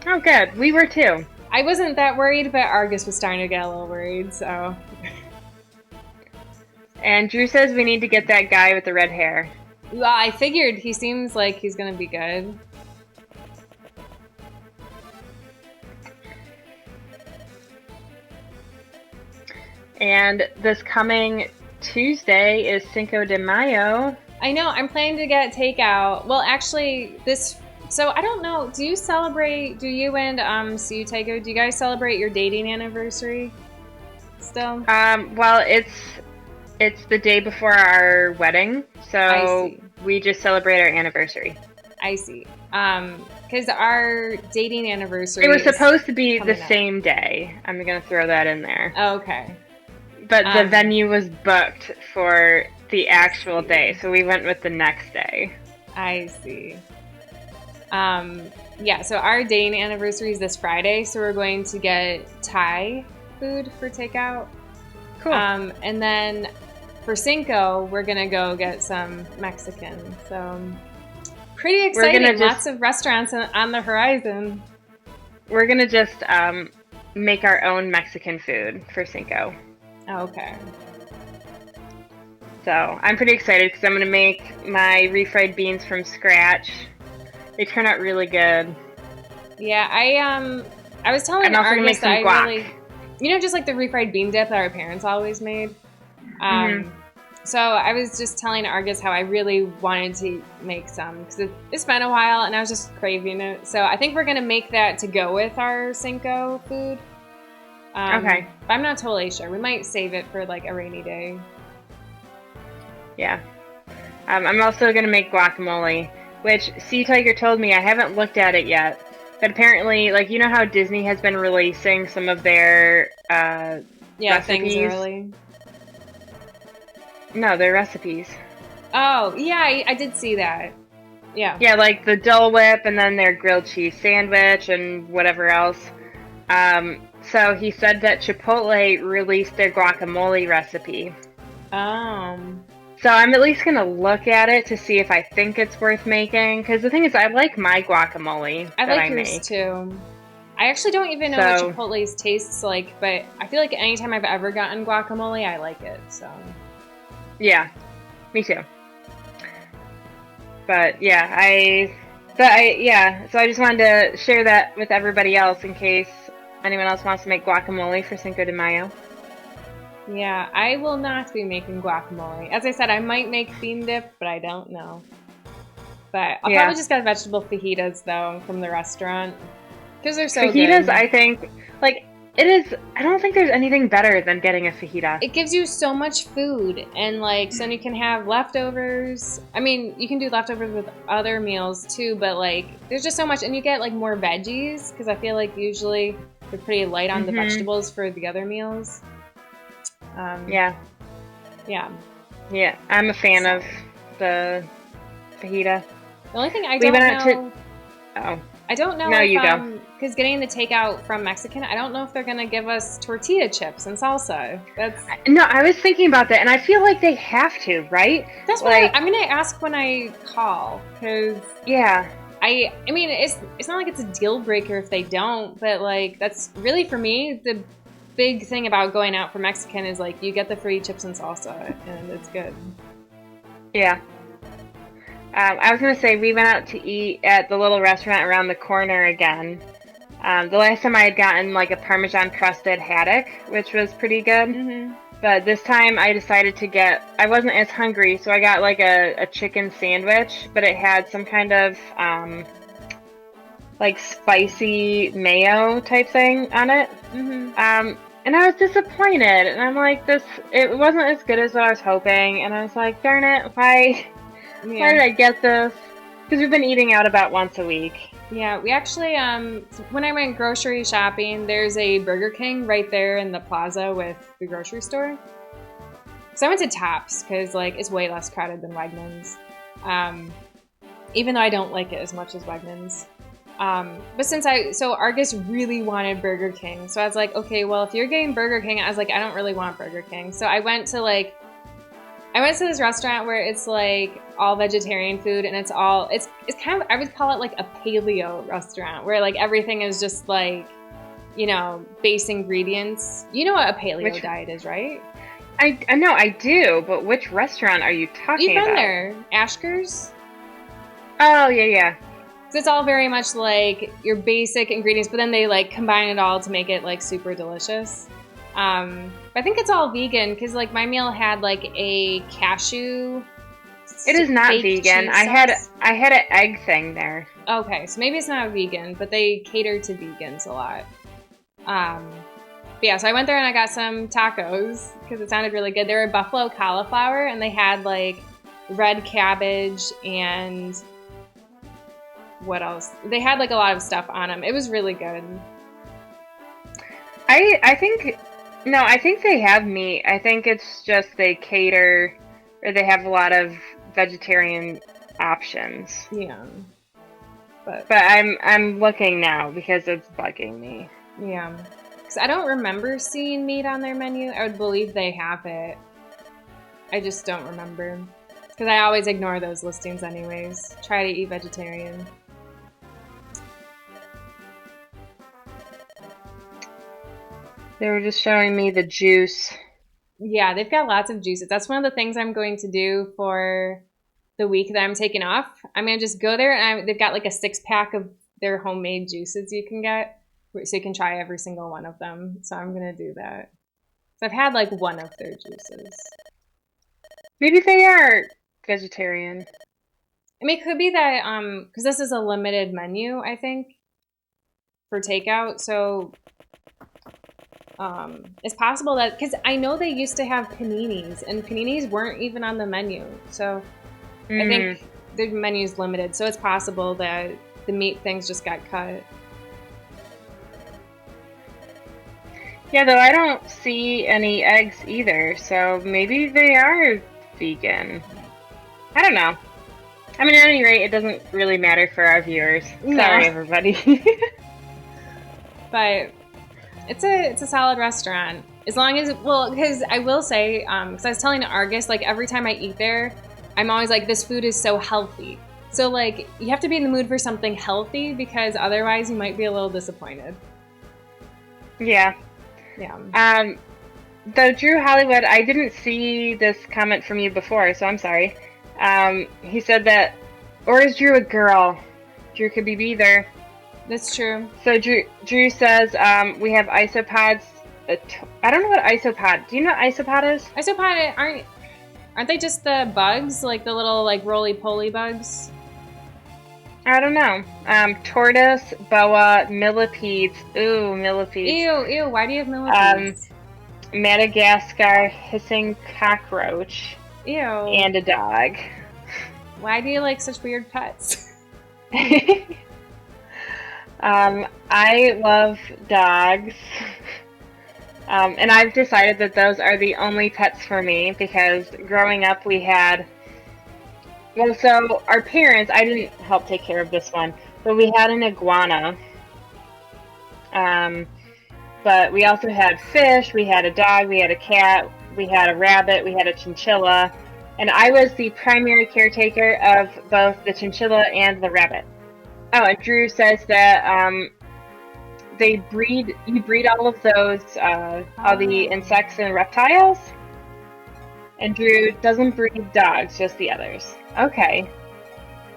Oh, good. We were too. I wasn't that worried, but Argus was starting to get a little worried, so. And Drew says we need to get that guy with the red hair. Well, I figured he seems like he's gonna be good. And this coming Tuesday is Cinco de Mayo. I know, I'm planning to get takeout. Well, actually, this So I don't know. Do you celebrate? Do you and See You Tiger? Do you guys celebrate your dating anniversary still? Well, it's the day before our wedding, I so see. we just celebrate our anniversary. I see. Because our dating anniversary It was is supposed to be the coming up. same day. I'm gonna throw that in there. Oh, okay. But the Um, venue was booked for the actual see. day, so we went with the next day. I see. Yeah, so our dating anniversary is this Friday, so we're going to get Thai food for takeout. Cool. And then for Cinco, we're gonna go get some Mexican. So pretty exciting. Lots of restaurants on the horizon. We're gonna just make our own Mexican food for Cinco. Okay. So I'm pretty excited because I'm gonna make my refried beans from scratch. They turn out really good. Yeah, I was telling Argus that I really, just like the refried bean dip that our parents always made. So I was just telling Argus how I really wanted to make some because it's been a while and I was just craving it. So I think we're gonna make that to go with our Cinco food. Okay. But I'm not totally sure. We might save it for like a rainy day. Yeah. I'm also gonna make guacamole, which Sea Tiger told me I haven't looked at it yet. But apparently, like, you know how Disney has been releasing some of their recipes? Things early. No, their recipes. Oh, yeah, I did see that. Yeah. Yeah, like the Dole Whip and then their grilled cheese sandwich and whatever else. So he said that Chipotle released their guacamole recipe. So I'm at least going to look at it to see if I think it's worth making. Because the thing is, I like my guacamole I like yours too. I actually don't even know what Chipotle's tastes like, but I feel like anytime I've ever gotten guacamole, I like it. So. Yeah, me too. But yeah, so I just wanted to share that with everybody else in case anyone else wants to make guacamole for Cinco de Mayo. Yeah, I will not be making guacamole. As I said, I might make bean dip, but I don't know. But I'll probably just get vegetable fajitas, though, from the restaurant. Because they're so good. Fajitas, I think, like, it is, I don't think there's anything better than getting a fajita. It gives you so much food, and, like, so then you can have leftovers. I mean, you can do leftovers with other meals, too, but, like, there's just so much. And you get, like, more veggies, because I feel like usually they're pretty light on the vegetables for the other meals. Yeah, I'm a fan of the fajita. The only thing I don't know... I don't know if, because getting the takeout from Mexican, I don't know if they're going to give us tortilla chips and salsa. No, I was thinking about that, and I feel like they have to, right? That's what I'm going to ask when I call, because... Yeah. I mean, it's not like it's a deal breaker if they don't, but, like, that's really, for me, the big thing about going out for Mexican is, like, you get the free chips and salsa, and it's good. Yeah. I was going to say, we went out to eat at the little restaurant around the corner again. The last time I had gotten, like, a Parmesan crusted haddock, which was pretty good. But this time I decided to I wasn't as hungry, so I got, like, a chicken sandwich, but it had some kind of, like, spicy mayo type thing on it. And I was disappointed, and I'm like, it wasn't as good as what I was hoping, and I was like, darn it, why did I get this? Because we've been eating out about once a week. Yeah, we actually, when I went grocery shopping, there's a Burger King right there in the plaza with the grocery store. So I went to Tops, because, like, it's way less crowded than Wegmans. Even though I don't like it as much as Wegmans. But so Argus really wanted Burger King. So I was like, okay, well, if you're getting Burger King, I was like, I don't really want Burger King. So I went to this restaurant where it's, like, all vegetarian food, and it's kind of, I would call it, like, a paleo restaurant, where, like, everything is just, like, base ingredients. You know what a paleo diet is, right? I know, I do, but which restaurant are you talking about? You've been there. Ashker's? Oh, yeah. So it's all very much like your basic ingredients, but then they, like, combine it all to make it, like, super delicious. I think it's all vegan, because, like, my meal had, like, a cashew. It is not vegan. I had an egg thing there. Okay, so maybe it's not vegan, but they cater to vegans a lot. But yeah, so I went there and I got some tacos because it sounded really good. They were buffalo cauliflower and they had like red cabbage and what else? They had like a lot of stuff on them. It was really good. I think no, I think they have meat. I think it's just they cater or they have a lot of vegetarian options. Yeah. But I'm looking now because it's bugging me. Yeah. Because I don't remember seeing meat on their menu. I would believe they have it. I just don't remember. Because I always ignore those listings anyways. Try to eat vegetarian. They were just showing me the juice. Yeah, they've got lots of juices. That's one of the things I'm going to do for the week that I'm taking off. I'm going to just go there and they've got like a 6-pack of their homemade juices you can get. So you can try every single one of them. So I'm going to do that. So I've had like one of their juices. Maybe they are vegetarian. I mean, it could be that, because this is a limited menu, I think, for takeout. So it's possible that, because I know they used to have paninis, and paninis weren't even on the menu. So I think the menu's limited. So it's possible that the meat things just got cut. Yeah, though I don't see any eggs either, so maybe they are vegan. I don't know. I mean, at any rate, it doesn't really matter for our viewers. No. Sorry, everybody. But it's a solid restaurant. As long as, well, because I will say, because I was telling Argus, like every time I eat there, I'm always like, this food is so healthy. So like, you have to be in the mood for something healthy because otherwise you might be a little disappointed. Yeah. Yeah. Though Drew Hollywood, I didn't see this comment from you before, so I'm sorry. He said that, or is Drew a girl? Drew could be either. That's true. So Drew says we have isopods. I don't know what isopod. Do you know what isopod is? Isopod aren't they just the bugs, like the little like roly-poly bugs? I don't know. Tortoise, boa, millipedes. Ooh, millipedes. Ew, why do you have millipedes? Madagascar hissing cockroach. Ew. And a dog. Why do you like such weird pets? I love dogs. And I've decided that those are the only pets for me because growing up we had... Well, so our parents, I didn't help take care of this one, but we had an iguana. But we also had fish, we had a dog, we had a cat, we had a rabbit, we had a chinchilla, and I was the primary caretaker of both the chinchilla and the rabbit. Oh, and Drew says that you breed all of those, all the insects and reptiles, and Drew doesn't breed dogs, just the others. Okay.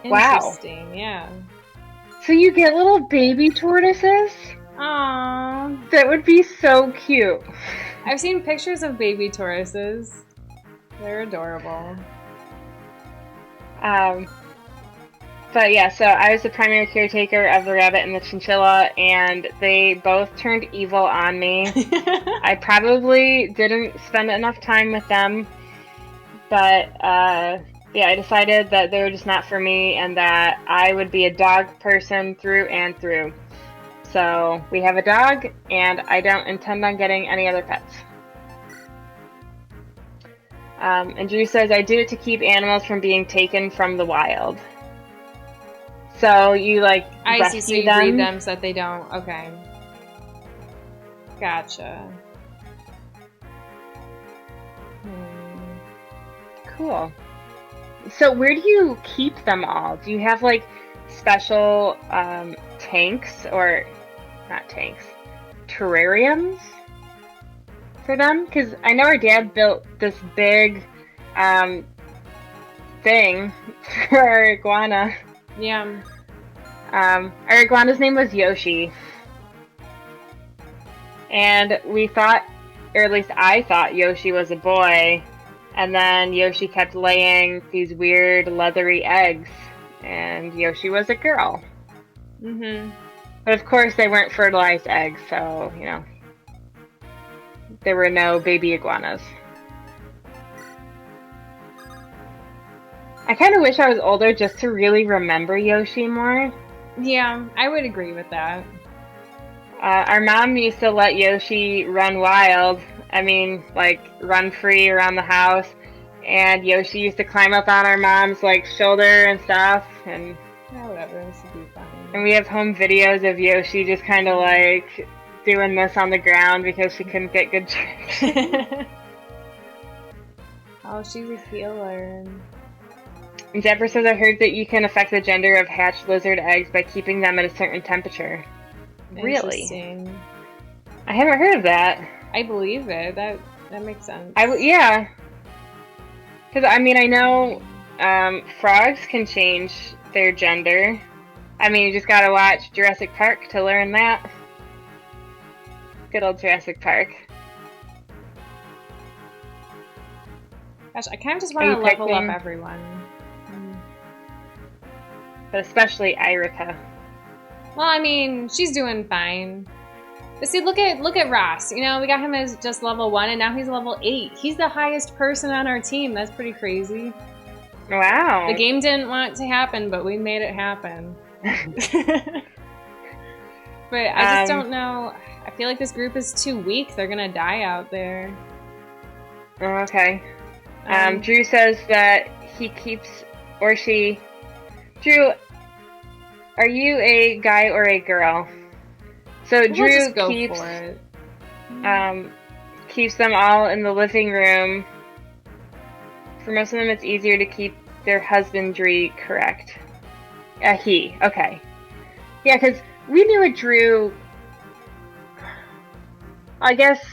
Wow. Interesting, yeah. So you get little baby tortoises? Aww. That would be so cute. I've seen pictures of baby tortoises. They're adorable. But yeah, so I was the primary caretaker of the rabbit and the chinchilla, and they both turned evil on me. I probably didn't spend enough time with them, but yeah, I decided that they were just not for me and that I would be a dog person through and through. So we have a dog, and I don't intend on getting any other pets. And Drew says, I do it to keep animals from being taken from the wild. So you like I see, so you them? breed them so that they don't, okay. Gotcha. Cool. So where do you keep them all? Do you have like special tanks, or not tanks, terrariums for them? Because I know our dad built this big thing for our iguana. Yeah. Our iguana's name was Yoshi. And we thought, or at least I thought Yoshi was a boy. And then Yoshi kept laying these weird leathery eggs. And Yoshi was a girl. Mm-hmm. But of course, they weren't fertilized eggs, so, you know, there were no baby iguanas. I kind of wish I was older just to really remember Yoshi more. Yeah, I would agree with that. Our mom used to let Yoshi run wild. I mean, like, run free around the house. And Yoshi used to climb up on our mom's, like, shoulder and stuff. And Yeah, whatever, this would be fine. And we have home videos of Yoshi just kind of, like, doing this on the ground because she couldn't get good traction. Oh, she's a healer. And Deborah says, I heard that you can affect the gender of hatched lizard eggs by keeping them at a certain temperature. Really? I haven't heard of that. I believe it. That makes sense. Yeah. Because, I mean, I know frogs can change their gender. I mean, you just gotta watch Jurassic Park to learn that. Good old Jurassic Park. Gosh, I kind of just want to level up everyone. But especially Erica. Well, I mean, she's doing fine. But see, look at Ross. You know, we got him as just level 1, and now he's level 8. He's the highest person on our team. That's pretty crazy. Wow. The game didn't want it to happen, but we made it happen. But I just don't know. I feel like this group is too weak. They're gonna die out there. Okay. Drew says that he keeps, or she... Drew, are you a guy or a girl? So Drew keeps them all in the living room. For most of them, it's easier to keep their husbandry correct. He. Okay. Yeah, because we knew a Drew. I guess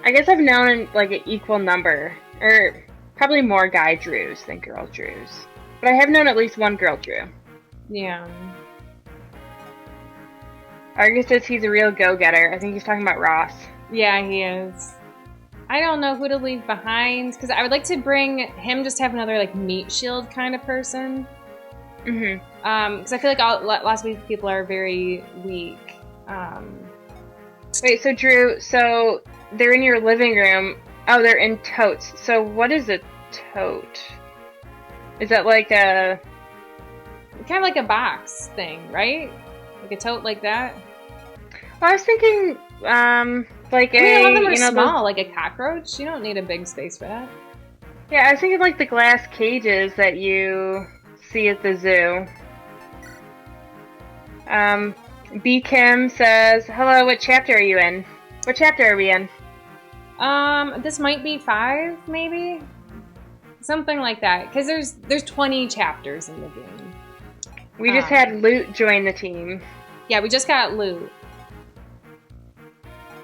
I've known like an equal number, or probably more guy Drews than girl Drews. But I have known at least one girl Drew. Yeah. Argus says he's a real go-getter. I think he's talking about Ross. Yeah, he is. I don't know who to leave behind, because I would like to bring him just to have another, like, meat shield kind of person. Mm-hmm. Because I feel like lots of these people are very weak. Wait, so Drew, so they're in your living room. Oh, they're in totes. So what is a tote? Is that like a... Kind of like a box thing, right? Like a tote like that? Well, I was thinking, like a lot of them are small, like a cockroach. You don't need a big space for that. Yeah, I was thinking like the glass cages that you see at the zoo. B. Kim says, hello, what chapter are you in? What chapter are we in? This might be 5, maybe? Something like that. Because there's 20 chapters in the game. We just had Loot join the team. Yeah, we just got Loot.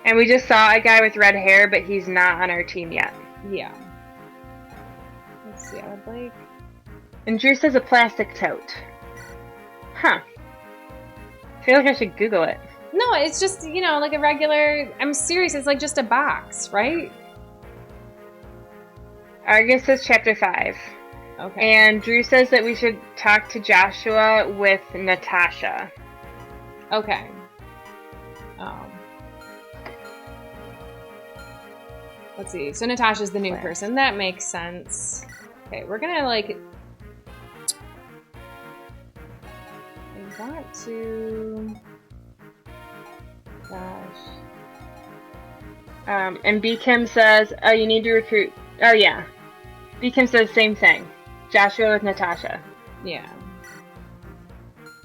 And we just saw a guy with red hair, but he's not on our team yet. Yeah. Let's see, I would like... And Drew says a plastic tote. Huh. I feel like I should Google it. No, it's just, you know, like a regular... I'm serious, it's like just a box, right? Argus says chapter 5. Okay. And Drew says that we should talk to Joshua with Natasha. Okay. Let's see. So Natasha's the new person. That makes sense. Okay, we're gonna like... I want to... Gosh. And B. Kim says, oh, you need to recruit... Oh, yeah. B. Kim says same thing. Joshua with Natasha. Yeah.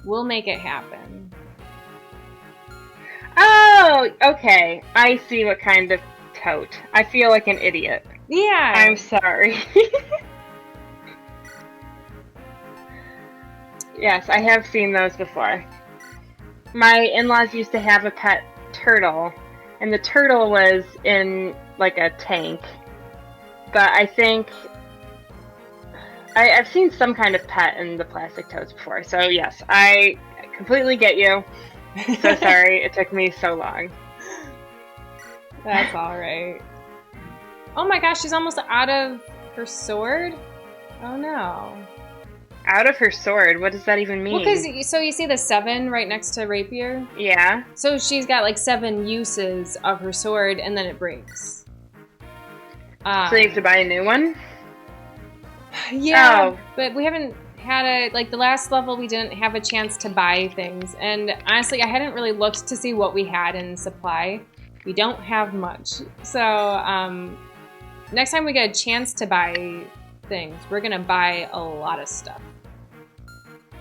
We'll make it happen. Oh, okay. I see what kind of tote. I feel like an idiot. Yeah. I'm sorry. Yes, I have seen those before. My in-laws used to have a pet turtle, and the turtle was in like a tank. But I think I've seen some kind of pet in the plastic totes before. So yes, I completely get you. So sorry it took me so long. That's alright. Oh my gosh, she's almost out of her sword? Oh no. Out of her sword? What does that even mean? Well, because so you see the 7 right next to rapier? Yeah. So she's got like 7 uses of her sword, and then it breaks. So you have to buy a new one? Yeah, but we haven't had like the last level we didn't have a chance to buy things. And honestly, I hadn't really looked to see what we had in supply. We don't have much. So next time we get a chance to buy things, we're going to buy a lot of stuff.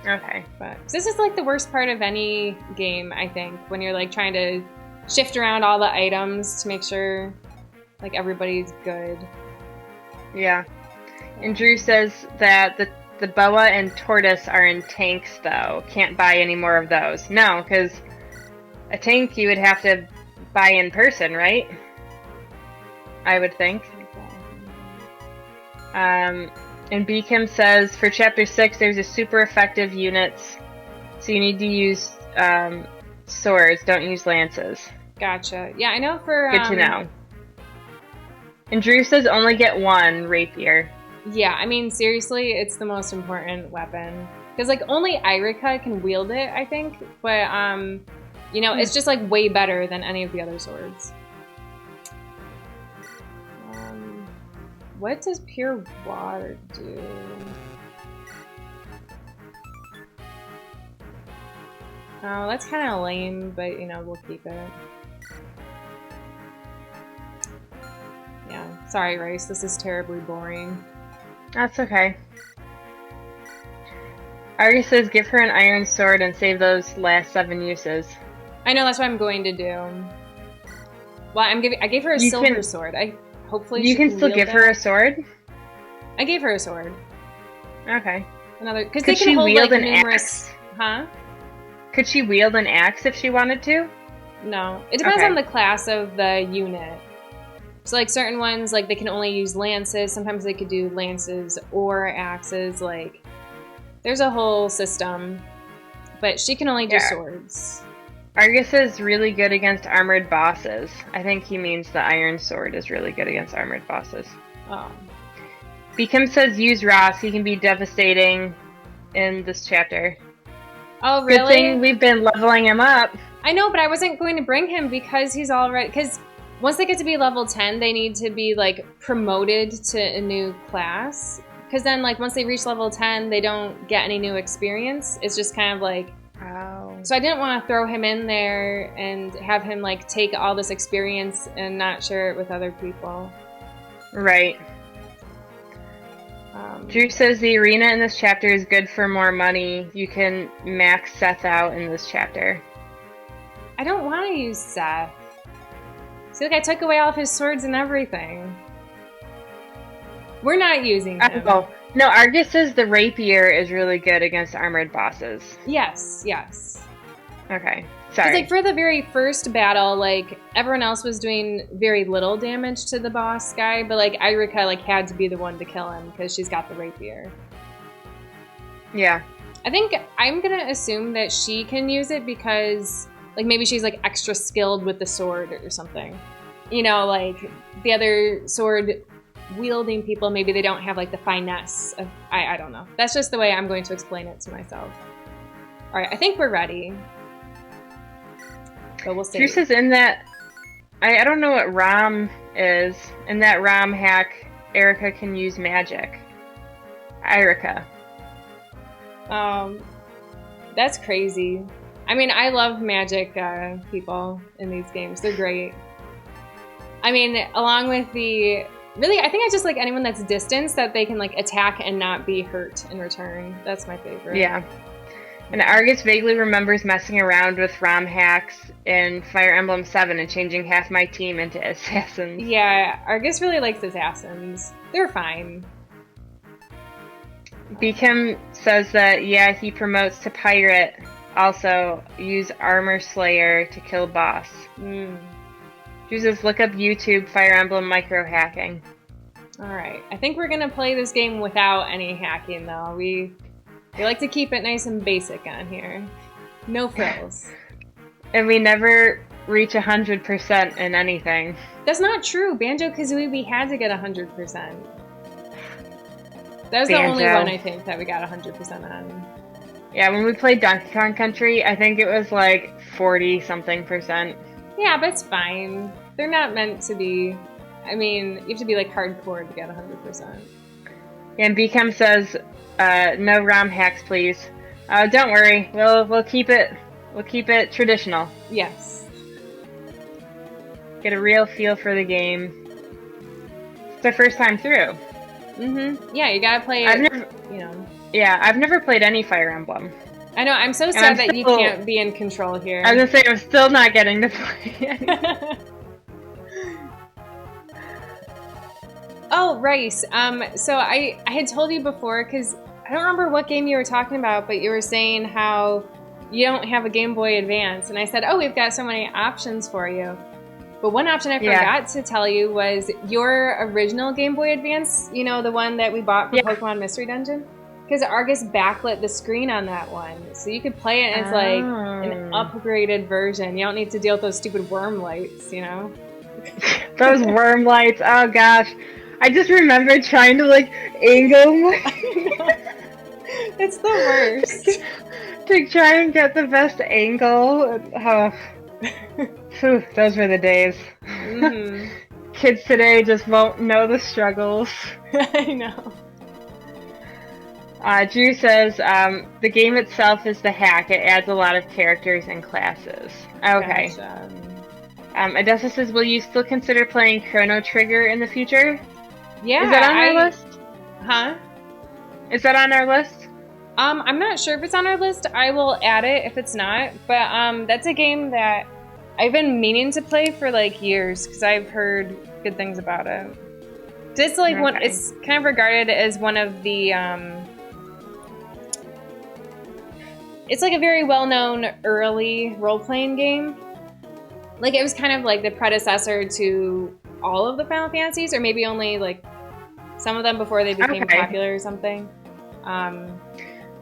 Okay. But this is like the worst part of any game, I think, when you're like trying to shift around all the items to make sure like everybody's good. Yeah. And Drew says that the boa and tortoise are in tanks, though. Can't buy any more of those. No, because a tank you would have to buy in person, right? I would think. And Beacom says, for Chapter 6, there's a super effective units, so you need to use swords, don't use lances. Gotcha. Yeah, I know for... Good to know. And Drew says only get one rapier. Yeah, I mean, seriously, it's the most important weapon. Because, like, only Irika can wield it, I think. But, you know, it's just, like, way better than any of the other swords. What does pure water do? Oh, that's kind of lame, but, you know, we'll keep it. Yeah, sorry, Rice, this is terribly boring. That's okay. Argus says give her an iron sword and save those last 7 uses. I know, that's what I'm going to do. Well, I gave her a silver sword. Hopefully you can still give her a sword? I gave her a sword. Okay. Another, because they can hold like numerous. Huh? Could she wield an axe if she wanted to? No, it depends on the class of the unit. So like certain ones, like they can only use lances. Sometimes they could do lances or axes. Like there's a whole system, but she can only do swords. Argus is really good against armored bosses. I think he means the iron sword is really good against armored bosses. Oh. Beacom says use Ross. He can be devastating in this chapter. Oh, really? Good thing we've been leveling him up. I know, but I wasn't going to bring him because he's already... Because once they get to be level 10, they need to be, like, promoted to a new class. Because then, like, once they reach level 10, they don't get any new experience. It's just kind of like... Oh. So I didn't want to throw him in there and have him, like, take all this experience and not share it with other people. Right. Drew says the arena in this chapter is good for more money. You can max Seth out in this chapter. I don't want to use Seth. See, like, I took away all of his swords and everything. We're not using him. Oh, no, Argus says the rapier is really good against armored bosses. Yes, yes. Okay, sorry. Because, like, for the very first battle, like, everyone else was doing very little damage to the boss guy, but, like, Irika, like, had to be the one to kill him because she's got the rapier. Yeah. I think I'm gonna assume that she can use it because, like, maybe she's, like, extra skilled with the sword or something. You know, like, the other sword wielding people, maybe they don't have, like, the finesse of... I don't know. That's just the way I'm going to explain it to myself. Alright, I think we're ready. But we'll see. Drew says in that... I don't know what ROM is. In that ROM hack, Erica can use magic. Irika. That's crazy. I mean, I love magic people in these games. They're great. I mean, along with the... Really, I think I just like anyone that's distance that they can, like, attack and not be hurt in return. That's my favorite. Yeah. And Argus vaguely remembers messing around with ROM hacks in Fire Emblem 7 and changing half my team into assassins. Yeah, Argus really likes assassins. They're fine. Beacom says that, yeah, he promotes to pirate. Also, use Armor Slayer to kill boss. Says look up YouTube Fire Emblem micro hacking. Alright, I think we're gonna play this game without any hacking, though. We like to keep it nice and basic on here. No frills. And we never reach 100% in anything. That's not true. Banjo-Kazooie, we had to get 100%. That was the only Banjo. one I think that we got 100% on. Yeah, when we played Donkey Kong Country, I think it was like 40-something%. Yeah, but it's fine. They're not meant to be. I mean, you have to be like hardcore to get 100%. Yeah, and BChem says, no ROM hacks, please. Don't worry, we'll keep it traditional. Yes. Get a real feel for the game. It's our first time through. Mm-hmm. Yeah, you gotta play it. Yeah, I've never played any Fire Emblem. I know. I'm so sad that you can't be in control here. I was gonna say I'm still not getting to play. Oh, Rice. So I had told you before, because I don't remember what game you were talking about, but you were saying how you don't have a Game Boy Advance, and I said, oh, we've got so many options for you. But one option I forgot to tell you was your original Game Boy Advance, you know, the one that we bought for Pokemon Mystery Dungeon? Because Argus backlit the screen on that one. So you could play it, and it's like an upgraded version. You don't need to deal with those stupid worm lights, you know? Those worm lights, oh gosh. I just remember trying to like angle my... It's the worst. To try and get the best angle. Oh. Whew, those were the days. Mm-hmm. Kids today just won't know the struggles. I know. Drew says, the game itself is the hack. It adds a lot of characters and classes. Okay. Gotcha. Odessa says, will you still consider playing Chrono Trigger in the future? Yeah. Is that on our list? Huh? Is that on our list? I'm not sure if it's on our list. I will add it if it's not. But that's a game that I've been meaning to play for like years because I've heard good things about it. It's like it's kind of regarded as one of the it's like a very well-known early role-playing game. Like it was kind of like the predecessor to all of the Final Fantasies, or maybe only like some of them before they became popular or something.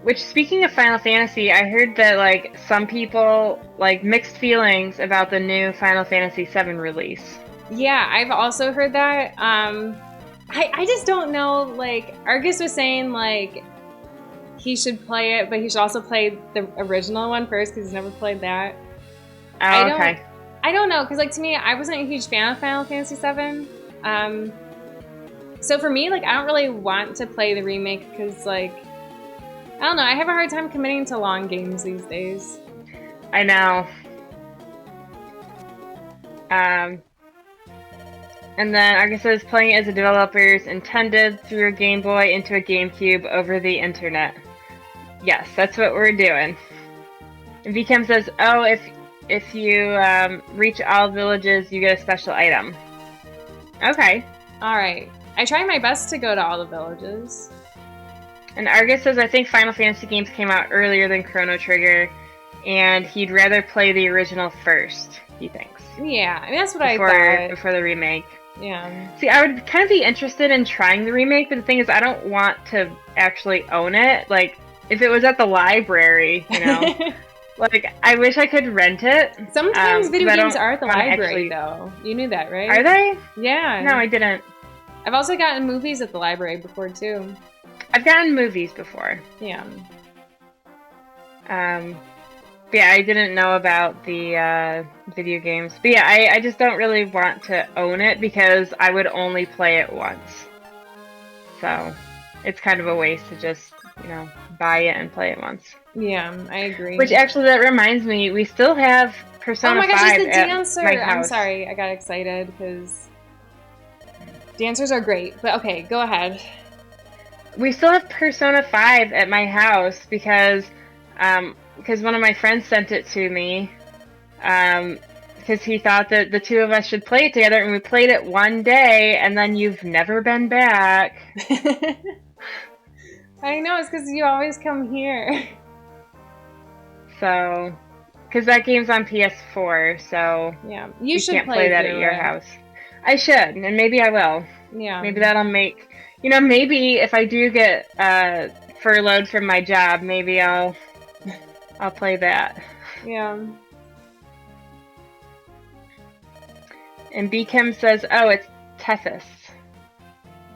Which, speaking of Final Fantasy, I heard that like some people like mixed feelings about the new Final Fantasy VII release. Yeah, I've also heard that. I just don't know. Like Argus was saying, like he should play it, but he should also play the original one first because he's never played that. Oh, okay. I don't know, because like to me, I wasn't a huge fan of Final Fantasy VII. So for me, like I don't really want to play the remake because like I don't know, I have a hard time committing to long games these days. I know. And then Argus says playing it as a developer's intended through a Game Boy into a GameCube over the internet. Yes, that's what we're doing. And VChem says, oh, if you reach all villages, you get a special item. Okay. Alright. I try my best to go to all the villages. And Argus says, I think Final Fantasy games came out earlier than Chrono Trigger, and he'd rather play the original first, he thinks. Yeah, I mean, that's what I thought. Before the remake. Yeah. See, I would kind of be interested in trying the remake, but the thing is, I don't want to actually own it. Like, if it was at the library, you know? Like, I wish I could rent it. Sometimes video games are at the library, though. You knew that, right? Are they? Yeah. No, I didn't. I've also gotten movies at the library before, too. I've gotten movies before. Yeah. But yeah, I didn't know about the video games. But yeah, I just don't really want to own it because I would only play it once. So, it's kind of a waste to just, you know, buy it and play it once. Yeah, I agree. Which actually, that reminds me, we still have Persona 5 oh my gosh, it's the dancer! My house. I'm sorry, I got excited because dancers are great. But okay, go ahead. We still have Persona 5 at my house because one of my friends sent it to me because he thought that the two of us should play it together, and we played it one day, and then you've never been back. I know, it's because you always come here. So, because that game's on PS4, so yeah, you should can't play that at your house. I should, and maybe I will. Yeah. Maybe that'll make, you know, maybe if I do get furloughed from my job, maybe I'll play that. Yeah. And BChem says, oh, it's Tethys.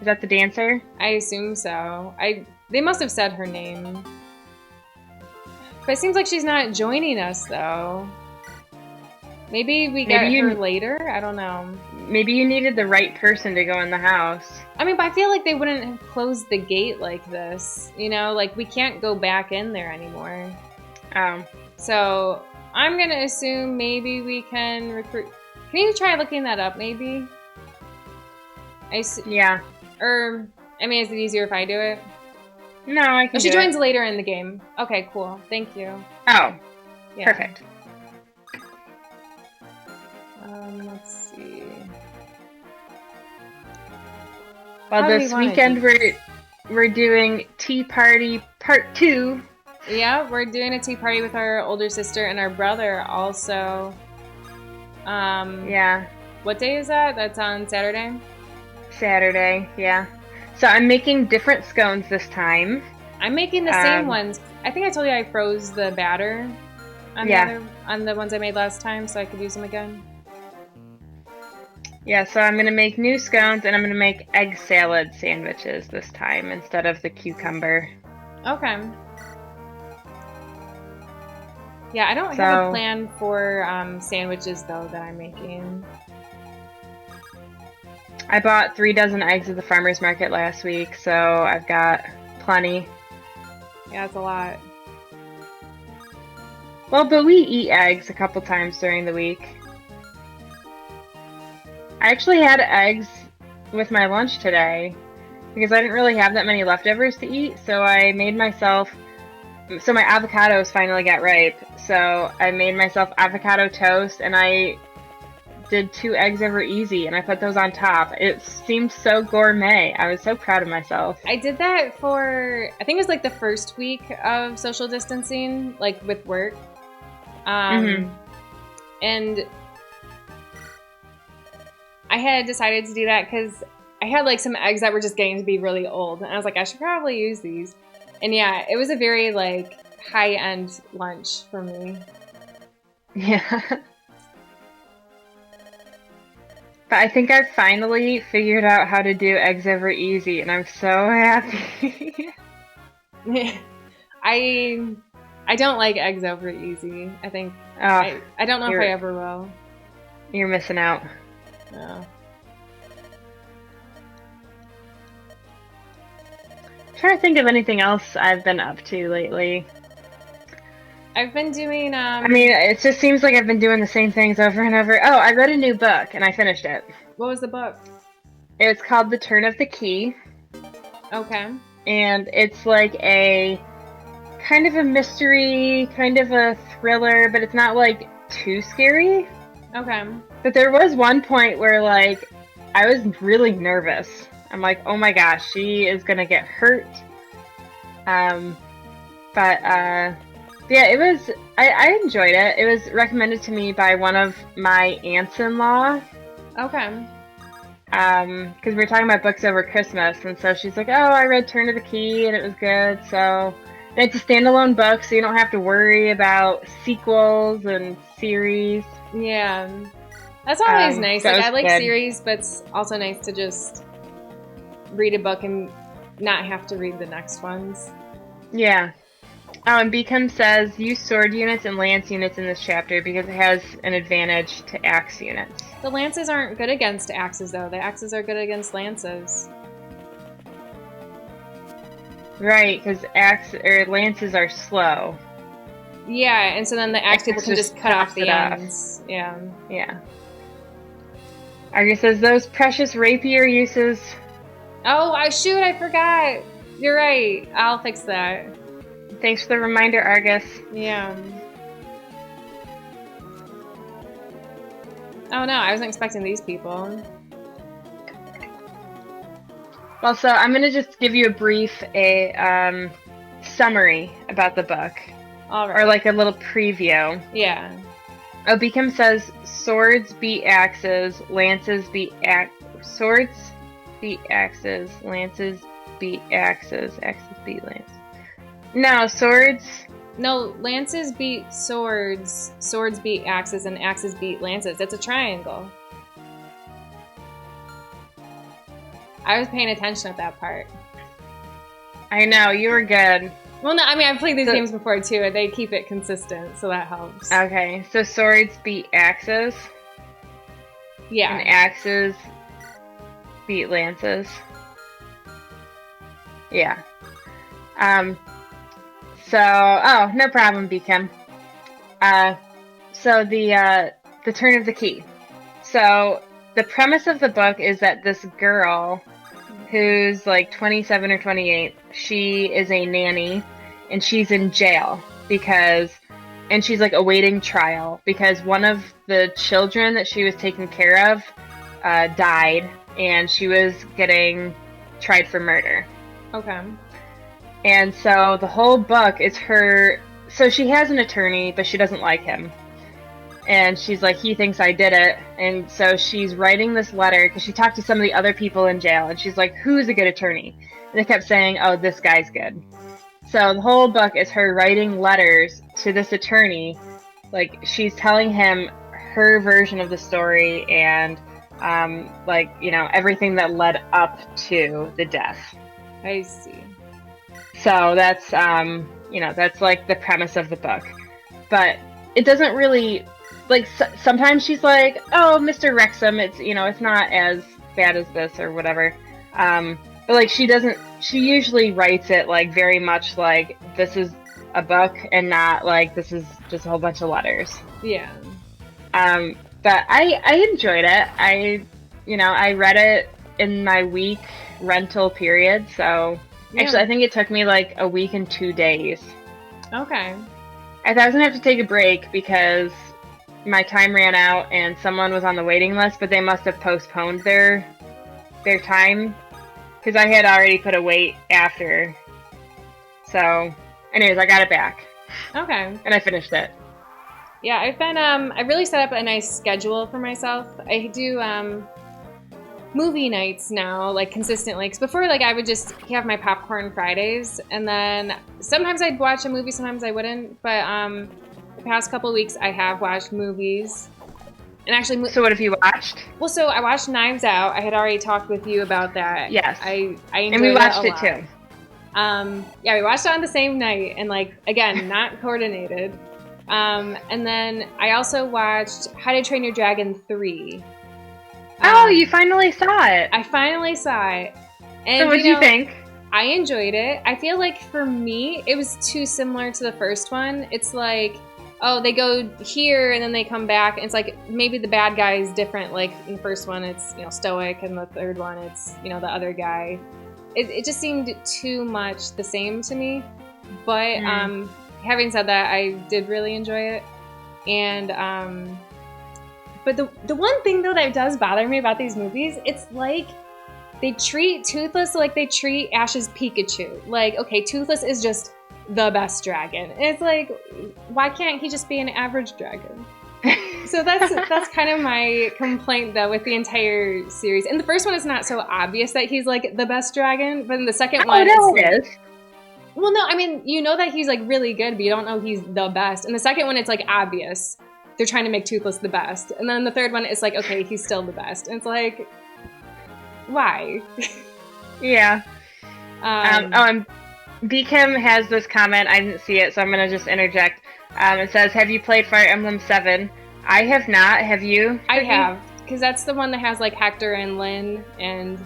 Is that the dancer? I assume so. They must have said her name. But it seems like she's not joining us, though. Maybe we get her later? I don't know. Maybe you needed the right person to go in the house. I mean, but I feel like they wouldn't have closed the gate like this. You know, like, we can't go back in there anymore. Oh. So, I'm gonna assume maybe we can recruit... Can you try looking that up, maybe? Yeah. Or, I mean, is it easier if I do it? No, I can do it. She joins later in the game. Okay, cool. Thank you. Oh. Yeah. Perfect. Let's see. Well, this weekend we're doing Tea Party Part 2. Yeah, we're doing a tea party with our older sister and our brother also. Yeah. What day is that? That's on Saturday? Saturday, yeah. So I'm making different scones this time. I'm making the same ones. I think I told you I froze the batter on the ones I made last time so I could use them again. Yeah, so I'm going to make new scones and I'm going to make egg salad sandwiches this time instead of the cucumber. Okay. Yeah, I don't have a plan for sandwiches, though, that I'm making. I bought 3 dozen eggs at the farmer's market last week, so I've got plenty. Yeah, it's a lot. Well, but we eat eggs a couple times during the week. I actually had eggs with my lunch today because I didn't really have that many leftovers to eat, so I made myself... So my avocados finally got ripe, so I made myself avocado toast, and I did 2 eggs over easy, and I put those on top. It seemed so gourmet. I was so proud of myself. I did that for, I think it was like the first week of social distancing, like with work. And I had decided to do that because I had like some eggs that were just getting to be really old, and I was like, I should probably use these. And yeah, it was a very, like, high-end lunch for me. Yeah. But I think I've finally figured out how to do eggs over easy, and I'm so happy. I don't like eggs over easy. I think... I don't know if I ever will. You're missing out. No. Trying to think of anything else I've been up to lately. I've been doing I mean, it just seems like I've been doing the same things over and over. Oh, I read a new book and I finished it. What was the book? It's called The Turn of the Key. Okay. And it's like a kind of a mystery, kind of a thriller, but it's not like too scary. Okay. But there was one point where like I was really nervous. I'm like, oh my gosh, she is gonna get hurt. Yeah, it was, I enjoyed it. It was recommended to me by one of my aunts-in-law. Okay. Because we were talking about books over Christmas, and so she's like, oh, I read Turn of the Key, and it was good, so... And it's a standalone book, so you don't have to worry about sequels and series. Yeah. That's always nice. Like, I like good. series, but it's also nice to just read a book and not have to read the next ones. Yeah. Oh, and Beacom says, use sword units and lance units in this chapter because it has an advantage to axe units. The lances aren't good against axes, though. The axes are good against lances. Right, because lances are slow. Yeah, and so then the axe people can just cut off the ends. Yeah. Yeah. Argus says, those precious rapier uses... Oh, shoot, I forgot. You're right. I'll fix that. Thanks for the reminder, Argus. Yeah. Oh no, I wasn't expecting these people. Well, so I'm going to just give you a brief summary about the book. All right. Or like a little preview. Yeah. Beacom says, swords beat axes, lances beat swords beat axes, lances beat axes, axes beat lances. No, swords... No, lances beat swords, swords beat axes, and axes beat lances. It's a triangle. I was paying attention at that part. I know, you were good. Well, no, I mean, I've played these games before, too, and they keep it consistent, so that helps. Okay, so swords beat axes. Yeah. And axes beat lances. Yeah. So, no problem, Beacom. So the turn of the key. So the premise of the book is that this girl, who's like 27 or 28, she is a nanny, and she's in jail and she's like awaiting trial because one of the children that she was taking care of died, and she was getting tried for murder. Okay. And so the whole book is her. So she has an attorney, but she doesn't like him. And she's like, he thinks I did it. And so she's writing this letter because she talked to some of the other people in jail. And she's like, who's a good attorney? And they kept saying, oh, this guy's good. So the whole book is her writing letters to this attorney. Like, she's telling him her version of the story and, everything that led up to the death. I see. So that's, that's like the premise of the book. But it doesn't really, like, sometimes she's like, oh, Mr. Wrexham, it's not as bad as this or whatever. But like, she usually writes it like very much like this is a book and not like this is just a whole bunch of letters. Yeah. But I enjoyed it. I read it in my week rental period, so actually I think it took me like a week and 2 days. Okay. I thought I was gonna have to take a break because my time ran out and someone was on the waiting list, but they must have postponed their time because I had already put a wait after. So, anyways, I got it back. Okay. And I finished it. Yeah, I've been, I really set up a nice schedule for myself. I do, movie nights now, like, consistently. Because before, like, I would just have my popcorn Fridays, and then sometimes I'd watch a movie, sometimes I wouldn't. But, the past couple of weeks, I have watched movies. And actually... So what have you watched? Well, so I watched Knives Out. I had already talked with you about that. Yes. I enjoyed it. And we watched it too. Yeah, we watched it on the same night, and, like, again, not coordinated. And then I also watched How to Train Your Dragon 3. Oh, you finally saw it. I finally saw it. And, so what do you think? I enjoyed it. I feel like for me, it was too similar to the first one. It's like, oh, they go here and then they come back. And it's like maybe the bad guy is different. Like in the first one, it's stoic, and the third one, it's the other guy. It just seemed too much the same to me. But having said that, I did really enjoy it. And but the one thing though that does bother me about these movies, it's like they treat Toothless like they treat Ash's Pikachu. Like, okay, Toothless is just the best dragon. And it's like, why can't he just be an average dragon? So that's kind of my complaint though with the entire series. And the first one is not so obvious that he's like the best dragon, but in the second one, it is. Well, no, I mean, you know that he's like really good, but you don't know he's the best. In the second one, it's like obvious. They're trying to make Toothless the best. And then the third one, it's like, okay, he's still the best. And it's like, why? Yeah. And Beacom has this comment. I didn't see it, so I'm going to just interject. It says, have you played Fire Emblem 7? I have not. Have you? I have. Because that's the one that has like Hector and Lynn and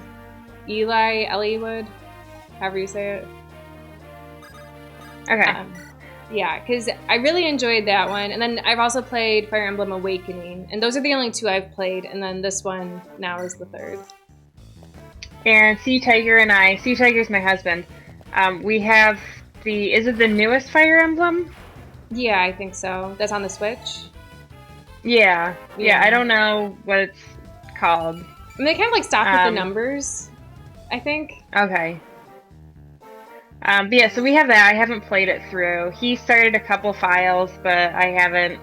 Elliewood, however you say it. Okay. Yeah, because I really enjoyed that one. And then I've also played Fire Emblem Awakening. And those are the only two I've played. And then this one now is the third. And Sea Tiger and I, Sea Tiger's my husband, we have is it the newest Fire Emblem? Yeah, I think so. That's on the Switch? Yeah, I don't know what it's called. I mean, they kind of like stop with the numbers, I think. Okay. But yeah, so we have that. I haven't played it through. He started a couple files, but I haven't.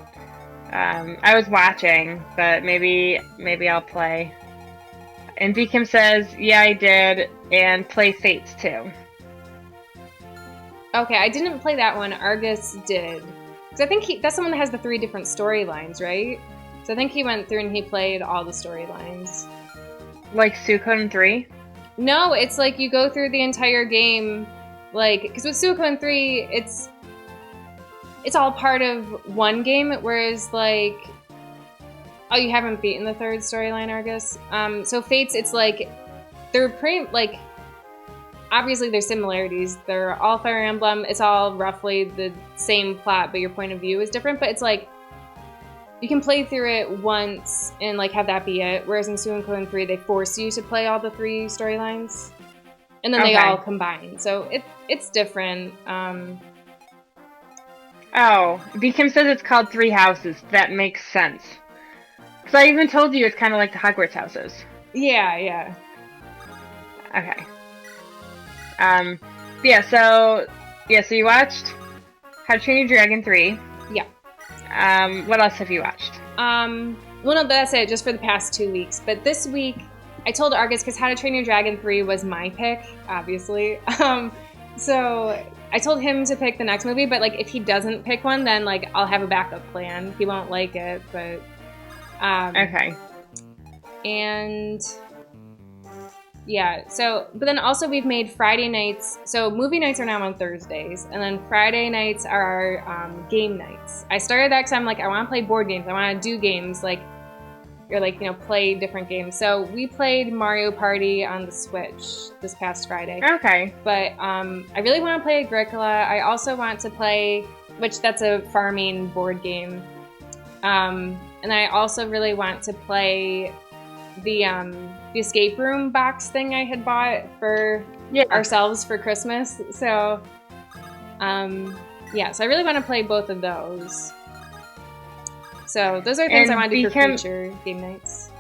I was watching, but maybe I'll play. And Beacom says, yeah, I did, and play Fates too. Okay, I didn't play that one. Argus did. Because I think that's the one that has the 3 different storylines, right? So I think he went through and he played all the storylines. Like Suikoden 3? No, it's like you go through the entire game, like, because with Suikoden 3, it's all part of one game, whereas, like, oh, you haven't beaten the third storyline, Argus? So Fates, it's like, they're pretty, like, obviously there's similarities. They're all Fire Emblem. It's all roughly the same plot, but your point of view is different. But it's like, you can play through it once and like have that be it. Whereas in Suikoden 3, they force you to play all the 3 storylines, and then they all combine. So it's different. Oh, Beacom says it's called 3 Houses. That makes sense. Because I even told you it's kind of like the Hogwarts houses. Yeah. Okay. So you watched How to Train Your Dragon 3. Yeah. What else have you watched? Well, no, that's it, just for the past 2 weeks. But this week, I told Argus, because How to Train Your Dragon 3 was my pick, obviously. So I told him to pick the next movie, but, like, if he doesn't pick one, then, like, I'll have a backup plan. He won't like it, but... okay. And... yeah, so, but then also we've made Friday nights, so movie nights are now on Thursdays, and then Friday nights are our game nights. I started that because I'm like, I want to play board games, I want to do games, like, or like, you know, play different games. So we played Mario Party on the Switch this past Friday. Okay. But I really want to play Agricola. I also want to play, which that's a farming board game. And I also really want to play the escape room box thing I had bought for ourselves for Christmas. So, so I really want to play both of those. So those are things I want to do for future game nights.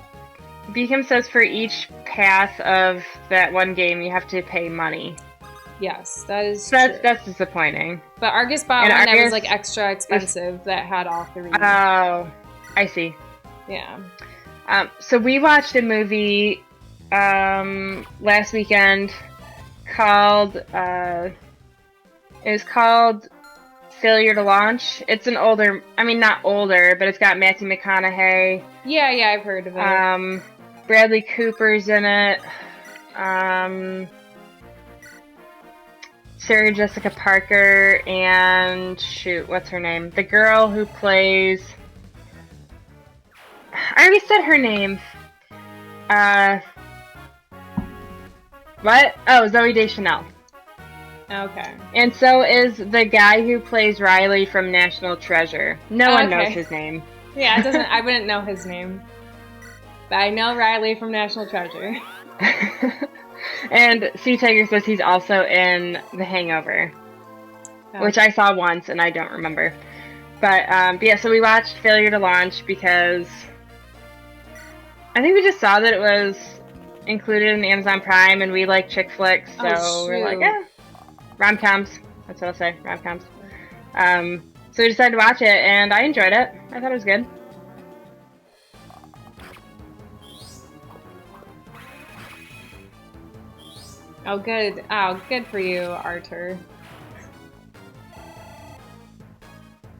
Beacom says for each pass of that one game, you have to pay money. Yes, that is true. That's disappointing. But Argus bought one that was like extra expensive that had all 3. Oh, I see. Yeah. So we watched a movie last weekend called it was called Failure to Launch. It's an older, I mean not older, but it's got Matthew McConaughey. Yeah, I've heard of it. Bradley Cooper's in it. Sarah Jessica Parker and what's her name? The girl who plays. I already said her name. What? Oh, Zooey Deschanel. Okay. And so is the guy who plays Riley from National Treasure. No one knows his name. Yeah, I wouldn't know his name. But I know Riley from National Treasure. And Sea Tiger says he's also in The Hangover. Which I saw once and I don't remember. But, so we watched Failure to Launch because I think we just saw that it was included in Amazon Prime and we like chick flicks, so we're like, rom-coms. That's what I'll say, rom-coms. So we decided to watch it and I enjoyed it. I thought it was good. Oh, good. Oh, good for you, Arthur.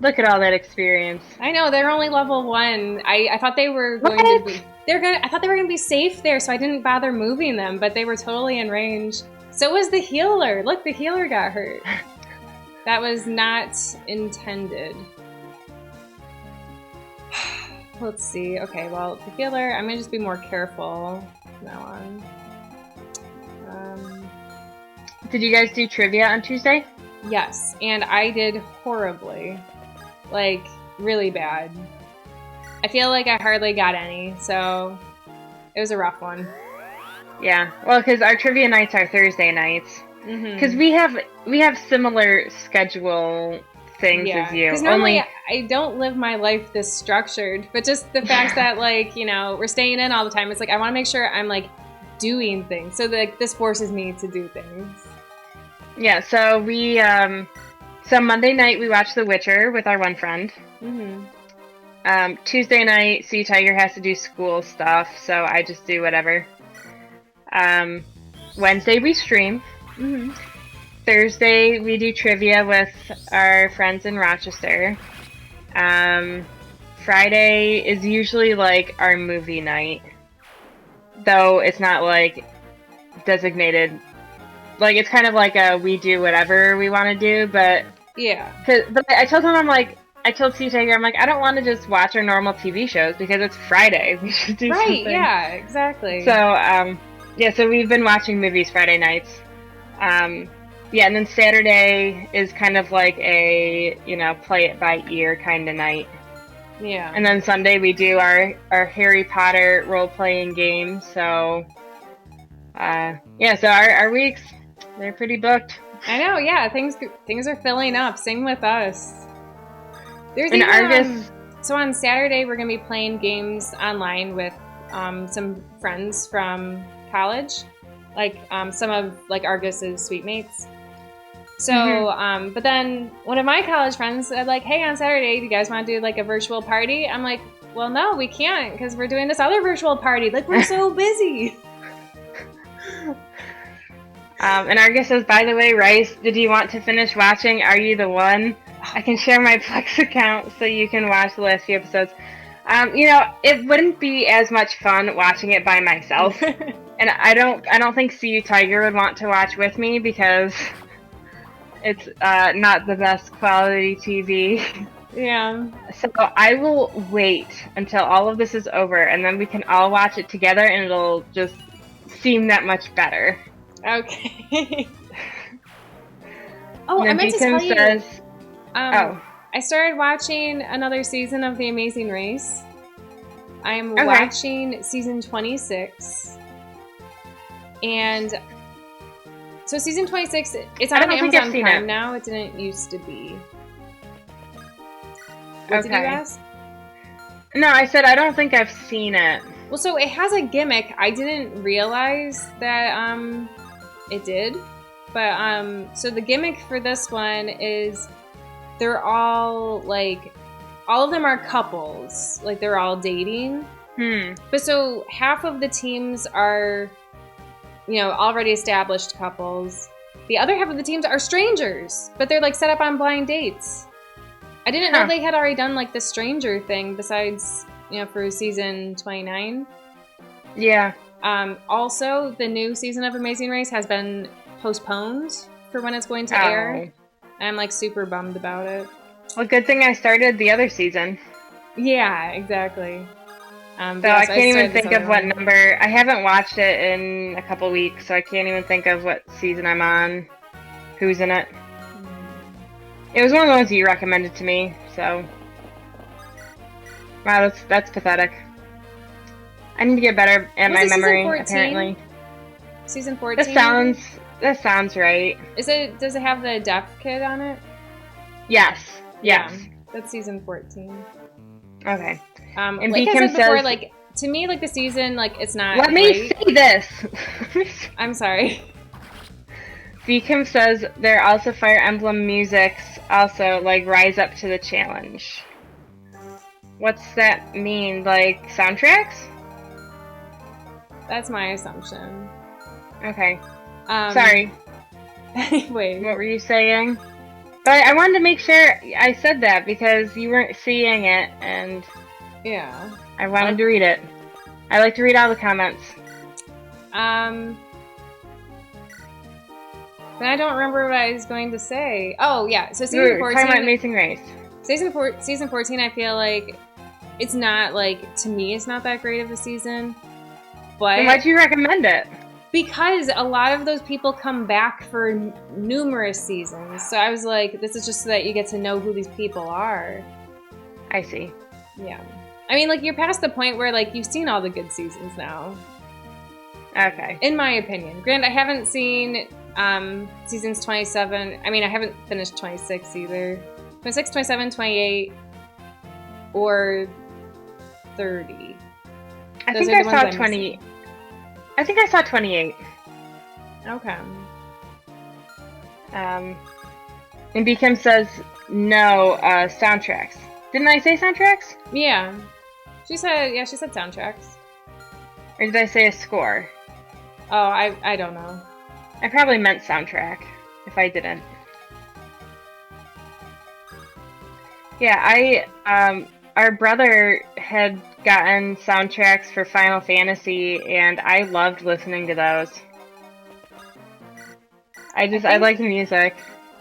Look at all that experience. I know, they're only level 1. I thought they were going to be... I thought they were going to be safe there, so I didn't bother moving them, but they were totally in range. So was the healer. Look, the healer got hurt. That was not intended. Let's see. Okay, well, the healer, I'm going to just be more careful from now on. Did you guys do trivia on Tuesday? Yes, and I did horribly. Like, really bad. I feel like I hardly got any, so it was a rough one. Yeah, well, because our trivia nights are Thursday nights. Because we have similar schedule things as you. Because normally I don't live my life this structured, but just the fact that, like, you know, we're staying in all the time, it's like I want to make sure I'm, like, doing things. So, like, this forces me to do things. Yeah, so we, so Monday night we watched The Witcher with our one friend. Tuesday night, Sea Tiger has to do school stuff, so I just do whatever. Wednesday we stream. Thursday we do trivia with our friends in Rochester. Friday is usually like our movie night. Though it's not like designated. Like, it's kind of like a we do whatever we want to do, but Yeah. but I told him, I told CJ, I'm like, I don't want to just watch our normal TV shows because it's Friday. We should do Right, something. yeah, exactly. So, so we've been watching movies Friday nights. Yeah, and then Saturday is kind of like a, play it by ear kind of night. Yeah. And then Sunday we do our Harry Potter role-playing game, so, so our weeks, they're pretty booked. I know, yeah, things are filling up. Same with us. There's and even, Argus. So on Saturday we're gonna be playing games online with some friends from college, like some of like Argus's suite mates. So, but then one of my college friends said like, "Hey, on Saturday, do you guys want to do like a virtual party?" I'm like, "Well, no, we can't because we're doing this other virtual party. Like, we're so busy." And Argus says, by the way, Rice, did you want to finish watching Are You the One? I can share my Plex account so you can watch the last few episodes. It wouldn't be as much fun watching it by myself. And I don't think CU Tiger would want to watch with me because it's not the best quality TV. Yeah. So I will wait until all of this is over and then we can all watch it together and it'll just seem that much better. Okay. I meant to tell you. I started watching another season of The Amazing Race. I am watching season 26. And so season 26, it's on Amazon Prime now. It didn't used to be. What did you ask? No, I said I don't think I've seen it. Well, so it has a gimmick. I didn't realize that it did. But so the gimmick for this one is they're all like, all of them are couples. Like they're all dating. But so half of the teams are, already established couples. The other half of the teams are strangers, but they're like set up on blind dates. I didn't know they had already done like the stranger thing besides, for season 29. Yeah. Also, the new season of Amazing Race has been postponed for when it's going to air. And I'm like super bummed about it. Well, good thing I started the other season. Yeah, exactly. So I can't even think of what number. I haven't watched it in a couple weeks, so I can't even think of what season I'm on, who's in it. It was one of the ones you recommended to me, so. Wow, that's pathetic. I need to get better at my memory, apparently. Season 14? That sounds right. Does it have the deaf kid on it? Yes. Yeah, that's season 14. Okay. And like I said before, like, to me, like, the season, like, it's not Let me say this! I'm sorry. Beacom says there are also Fire Emblem musics also, like, rise up to the challenge. What's that mean? Like, soundtracks? That's my assumption. Okay. Sorry. Wait. What were you saying? But I wanted to make sure I said that because you weren't seeing it, and yeah, I wanted to read it. I like to read all the comments. But I don't remember what I was going to say. Oh yeah, so season 14. Talking about Amazing Race. Season 14. I feel like it's not like, to me, it's not that great of a season. But then why'd you recommend it? Because a lot of those people come back for numerous seasons. So I was like, this is just so that you get to know who these people are. I see. Yeah. I mean, like, you're past the point where, like, you've seen all the good seasons now. Okay. In my opinion. Granted, I haven't seen seasons 27. I mean, I haven't finished 26 either. 26, 27, 28, or 30. I think I saw 20. I think I saw 28. Okay. And Beacom says no soundtracks. Didn't I say soundtracks? Yeah. She said soundtracks. Or did I say a score? Oh, I don't know. I probably meant soundtrack if I didn't. Yeah, our brother had gotten soundtracks for Final Fantasy, and I loved listening to those. I like the music.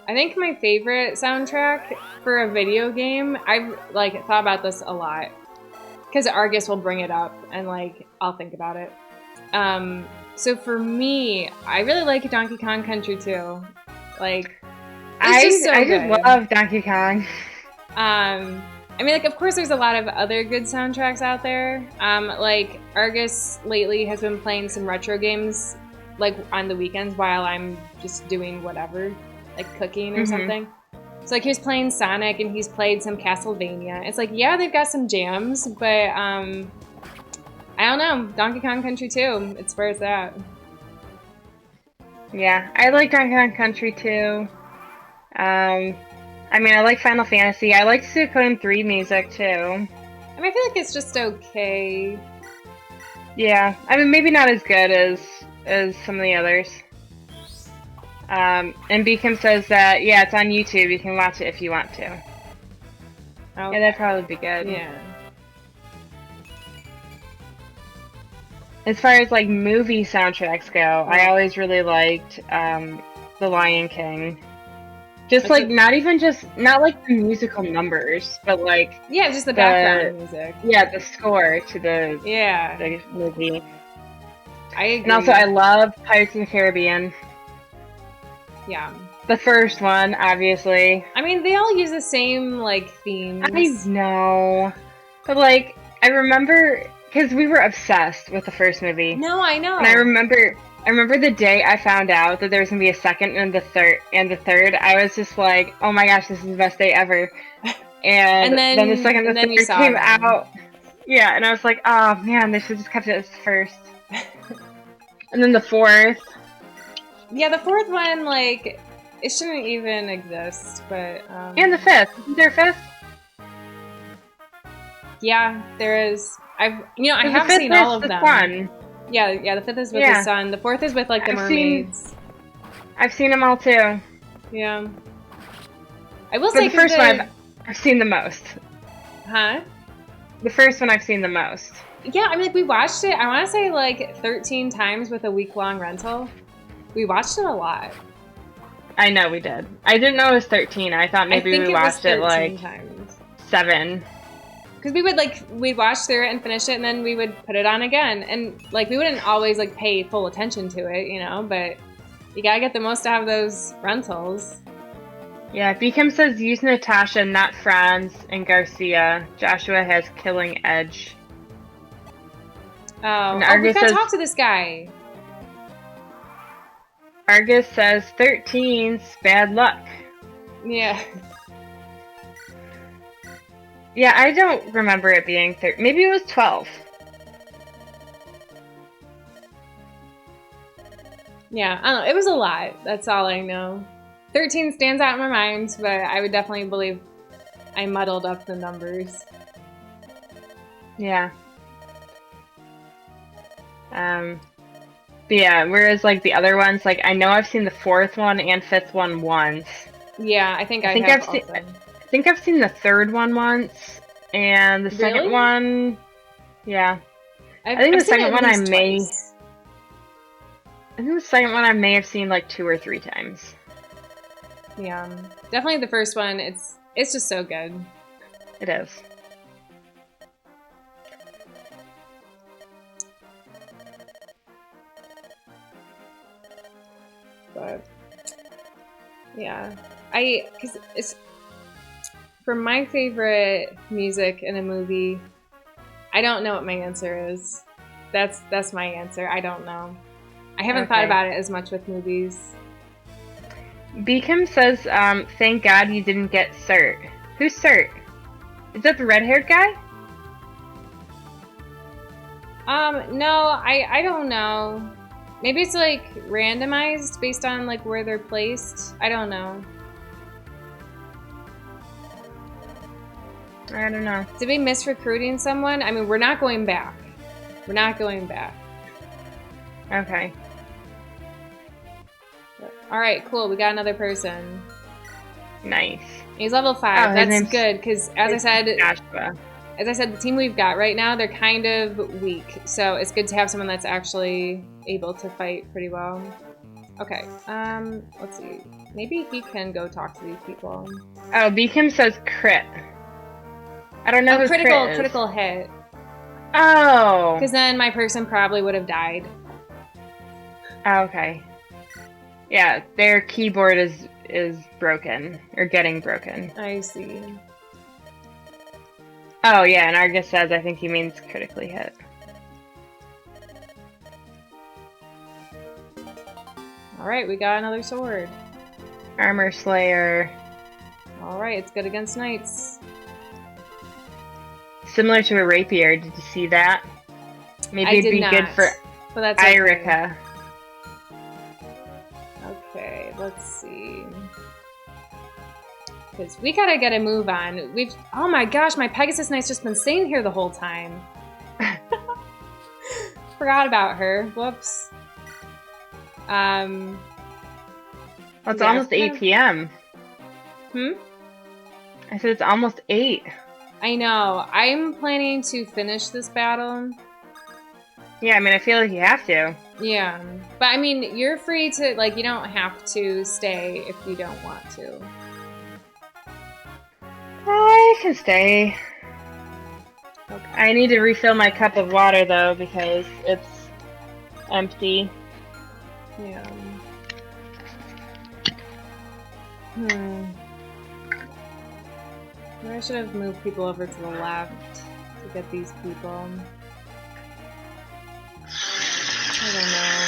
I think my favorite soundtrack for a video game, I've like thought about this a lot. Because Argus will bring it up and like I'll think about it. So for me, I really like Donkey Kong Country 2. Like I just love Donkey Kong. I mean, like, of course, there's a lot of other good soundtracks out there. Like, Argus lately has been playing some retro games, like, on the weekends while I'm just doing whatever, like cooking or something. So, like, he was playing Sonic and he's played some Castlevania. It's like, yeah, they've got some jams, but, I don't know. Donkey Kong Country 2, it's where it's at. Yeah, I like Donkey Kong Country 2. I mean, I like Final Fantasy. I like Suikoden 3 music, too. I mean, I feel like it's just okay. Yeah, I mean, maybe not as good as some of the others. And Beacom says that, yeah, it's on YouTube. You can watch it if you want to. Okay. Yeah, that'd probably be good. Yeah. As far as, like, movie soundtracks go, I always really liked The Lion King. Just like not like the musical numbers, but like just the background music. Yeah, the score to the movie. I agree. And also, I love Pirates of the Caribbean. Yeah. The first one, obviously. I mean, they all use the same like themes. I know, but like I remember because we were obsessed with the first movie. No, I know. And I remember the day I found out that there was gonna be a second and the third. I was just like, "Oh my gosh, this is the best day ever!" And then the second and the third came out. Yeah, and I was like, "Oh man, they should just kept it as first." And then the fourth. Yeah, the fourth one, like, it shouldn't even exist, but and the fifth. Isn't there a fifth? Yeah, there is. I have seen all of them. Fun. Yeah, the fifth is with the sun. The fourth is with, like, the mermaids. I've seen them all, too. Yeah. I will say the first one I've seen the most. Huh? The first one I've seen the most. Yeah, I mean, like, we watched it, I want to say, like, 13 times with a week-long rental. We watched it a lot. I know we did. I didn't know it was 13. I thought maybe we watched it, like, times. 7. Because we'd watch through it and finish it, and then we would put it on again. And, like, we wouldn't always, like, pay full attention to it, you know? But you gotta get the most out of those rentals. Yeah, Beacom says, use Natasha, not Franz and Garcia. Joshua has killing edge. Oh, we gotta talk to this guy. Argus says, 13's bad luck. Yeah. Yeah, I don't remember it being 13. Maybe it was 12. Yeah, I don't know. It was a lot. That's all I know. 13 stands out in my mind, but I would definitely believe I muddled up the numbers. Yeah. But yeah, whereas like the other ones, like I know I've seen the fourth one and fifth one once. Yeah, I think I've seen. I think I've seen the third one once, and the second one. Yeah, I think the second one I may have seen like 2 or 3 times. Yeah, definitely the first one. It's just so good. It is. But yeah, because it's for my favorite music in a movie. I don't know what my answer is. That's my answer. I don't know. I haven't thought about it as much with movies. Beacom says, thank God you didn't get Cert. Who's Cert? Is that the red-haired guy? No, I don't know. Maybe it's like randomized based on like where they're placed. I don't know. I don't know. Did we miss recruiting someone? I mean, we're not going back. We're not going back. Okay. Alright, cool. We got another person. Nice. He's level 5. Oh, that's good, because as I said, Joshua. the team we've got right now, they're kind of weak. So it's good to have someone that's actually able to fight pretty well. Okay. Let's see. Maybe he can go talk to these people. Oh, Beacom says crit. I don't know who crit is. Critical hit. Oh. Because then my person probably would have died. Okay. Yeah, their keyboard is broken or getting broken. I see. Oh yeah, and Argus says I think he means critically hit. Alright, we got another sword. Armor Slayer. Alright, it's good against knights. Similar to a rapier, did you see that? Maybe it'd be good for Irica. Okay, let's see. Because we gotta get a move on. Oh my gosh, my Pegasus Knight's just been staying here the whole time. Forgot about her. Whoops. Well, it's almost 8 p.m. I said it's almost 8. I know. I'm planning to finish this battle. Yeah, I mean, I feel like you have to. Yeah. But, I mean, you're free to, like, you don't have to stay if you don't want to. I can stay. Okay. I need to refill my cup of water, though, because it's empty. Yeah. I should have moved people over to the left to get these people. I don't know.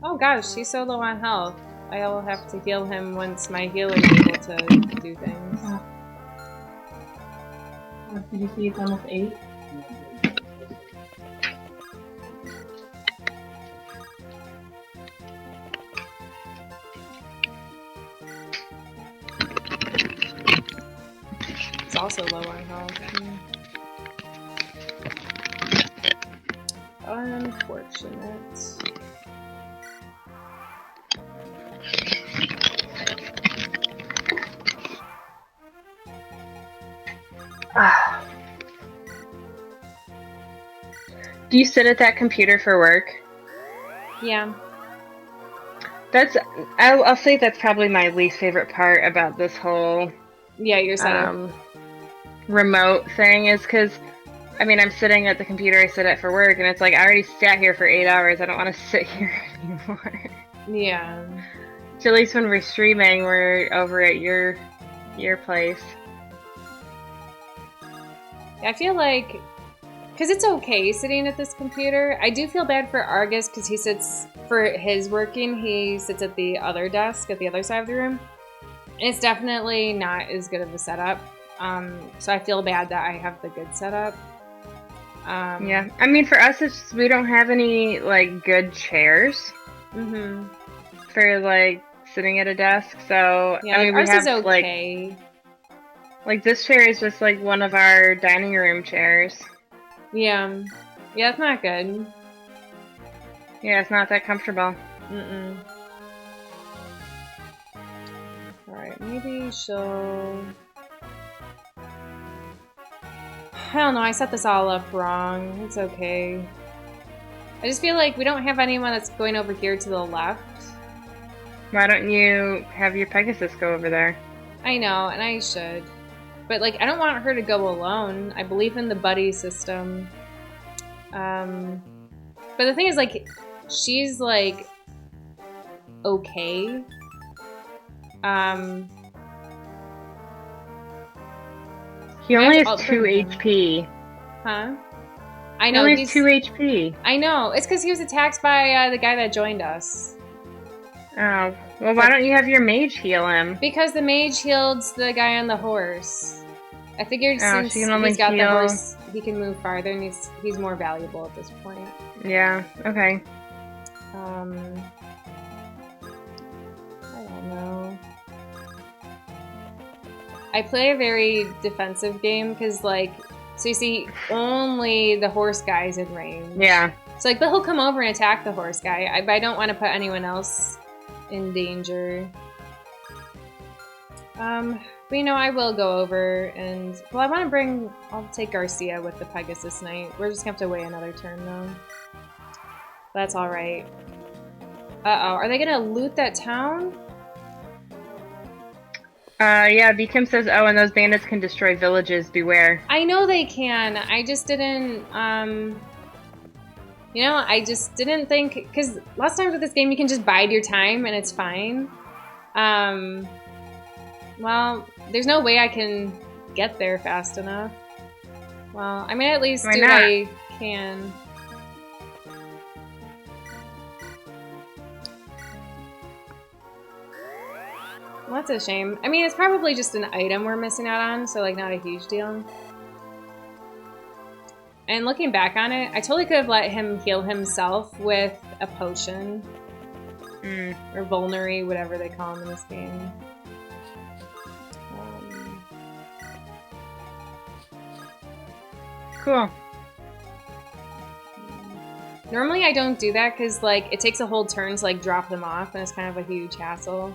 Oh gosh, he's so low on health. I'll have to heal him once my healer is able to do things. Did you see it's almost 8? It's also low on health. Unfortunate. Do you sit at that computer for work? Yeah. I'll say that's probably my least favorite part about this whole your setup. Remote thing is because, I mean, I'm sitting at the computer I sit at for work, and it's like, I already sat here for 8 hours, I don't want to sit here anymore. Yeah. So at least when we're streaming, we're over at your place. I feel like, because it's okay sitting at this computer, I do feel bad for Argus because he sits, for his working, he sits at the other desk at the other side of the room. And it's definitely not as good of a setup. So I feel bad that I have the good setup. Yeah, I mean, for us, it's just, we don't have any, like, good chairs for, like, sitting at a desk, so, yeah, I mean, ours we have, is okay. like, this chair is just, like, one of our dining room chairs. Yeah. Yeah, it's not good. Yeah, it's not that comfortable. Alright, maybe she'll... I don't know, I set this all up wrong. It's okay. I just feel like we don't have anyone that's going over here to the left. Why don't you have your Pegasus go over there? I know, and I should. But, like, I don't want her to go alone. I believe in the buddy system. But the thing is, like, she's, like, okay. He only has 2 HP. Huh? I know. He only has 2 HP. I know. It's because he was attacked by the guy that joined us. Oh. Well, why don't you have your mage heal him? Because the mage healed the guy on the horse. I figured since he's got the horse, he can move farther, and he's more valuable at this point. Yeah, okay. I don't know. I play a very defensive game because, like, so you see, only the horse guy's in range. Yeah. So, like, but he'll come over and attack the horse guy. But I don't want to put anyone else in danger. But you know, I will go over and well, I want to bring. I'll take Garcia with the Pegasus Knight. We're just gonna have to wait another turn though. That's all right. Uh-oh, are they gonna loot that town? Yeah, Beacom says, oh, and those bandits can destroy villages, beware. I know they can. I just didn't, you know, I just didn't think, because lots of times with this game you can just bide your time and it's fine. Well, there's no way I can get there fast enough. Well, I mean, at least do what I can. Well, that's a shame. I mean, it's probably just an item we're missing out on, so, like, not a huge deal. And looking back on it, I totally could have let him heal himself with a potion. Or vulnerary, whatever they call him in this game. Cool. Normally I don't do that because, like, it takes a whole turn to, like, drop them off, and it's kind of a huge hassle.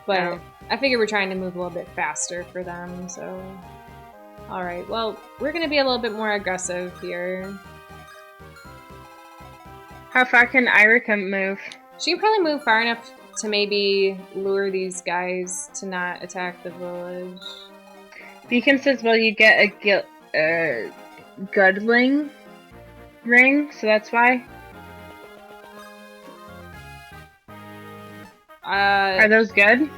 But I figure we're trying to move a little bit faster for them, so... Alright, well, we're going to be a little bit more aggressive here. How far can Irica move? She can probably move far enough to maybe lure these guys to not attack the village. Beacon says, well, you get a Gudling ring, so that's why. Are those good?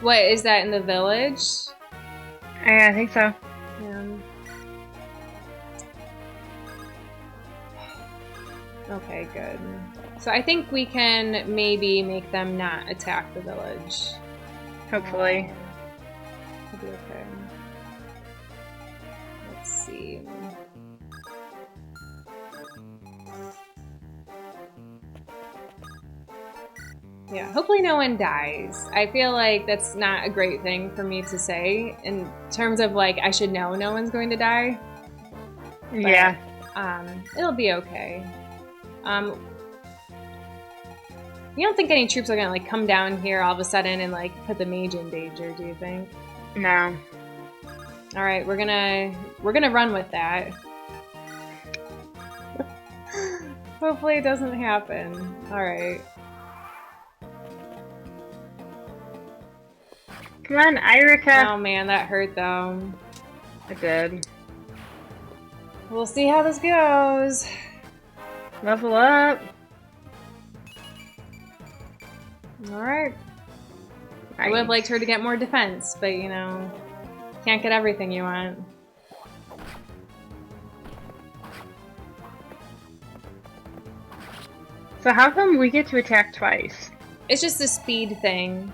What, is that in the village? Yeah, I think so. Yeah. Okay, good. So I think we can maybe make them not attack the village. Hopefully. It'll be okay. Let's see. Yeah, hopefully no one dies. I feel like that's not a great thing for me to say in terms of, like, I should know no one's going to die. But, yeah. It'll be okay. You don't think any troops are gonna, like, come down here all of a sudden and, like, put the mage in danger, do you think? No. Alright, we're gonna run with that. Hopefully it doesn't happen. Alright. Come on, Irica! Oh man, that hurt though. It did. We'll see how this goes. Level up! Alright. Nice. I would have liked her to get more defense, but you know, can't get everything you want. So how come we get to attack twice? It's just a speed thing.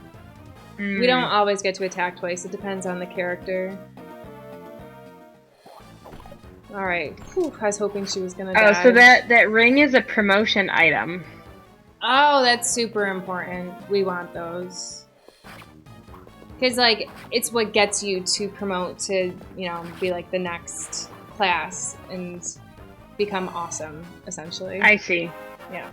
We don't always get to attack twice. It depends on the character. Alright. I was hoping she was gonna die. Oh, so that ring is a promotion item. Oh, that's super important. We want those. Because, like, it's what gets you to promote to, you know, be, like, the next class and become awesome, essentially. I see. Yeah.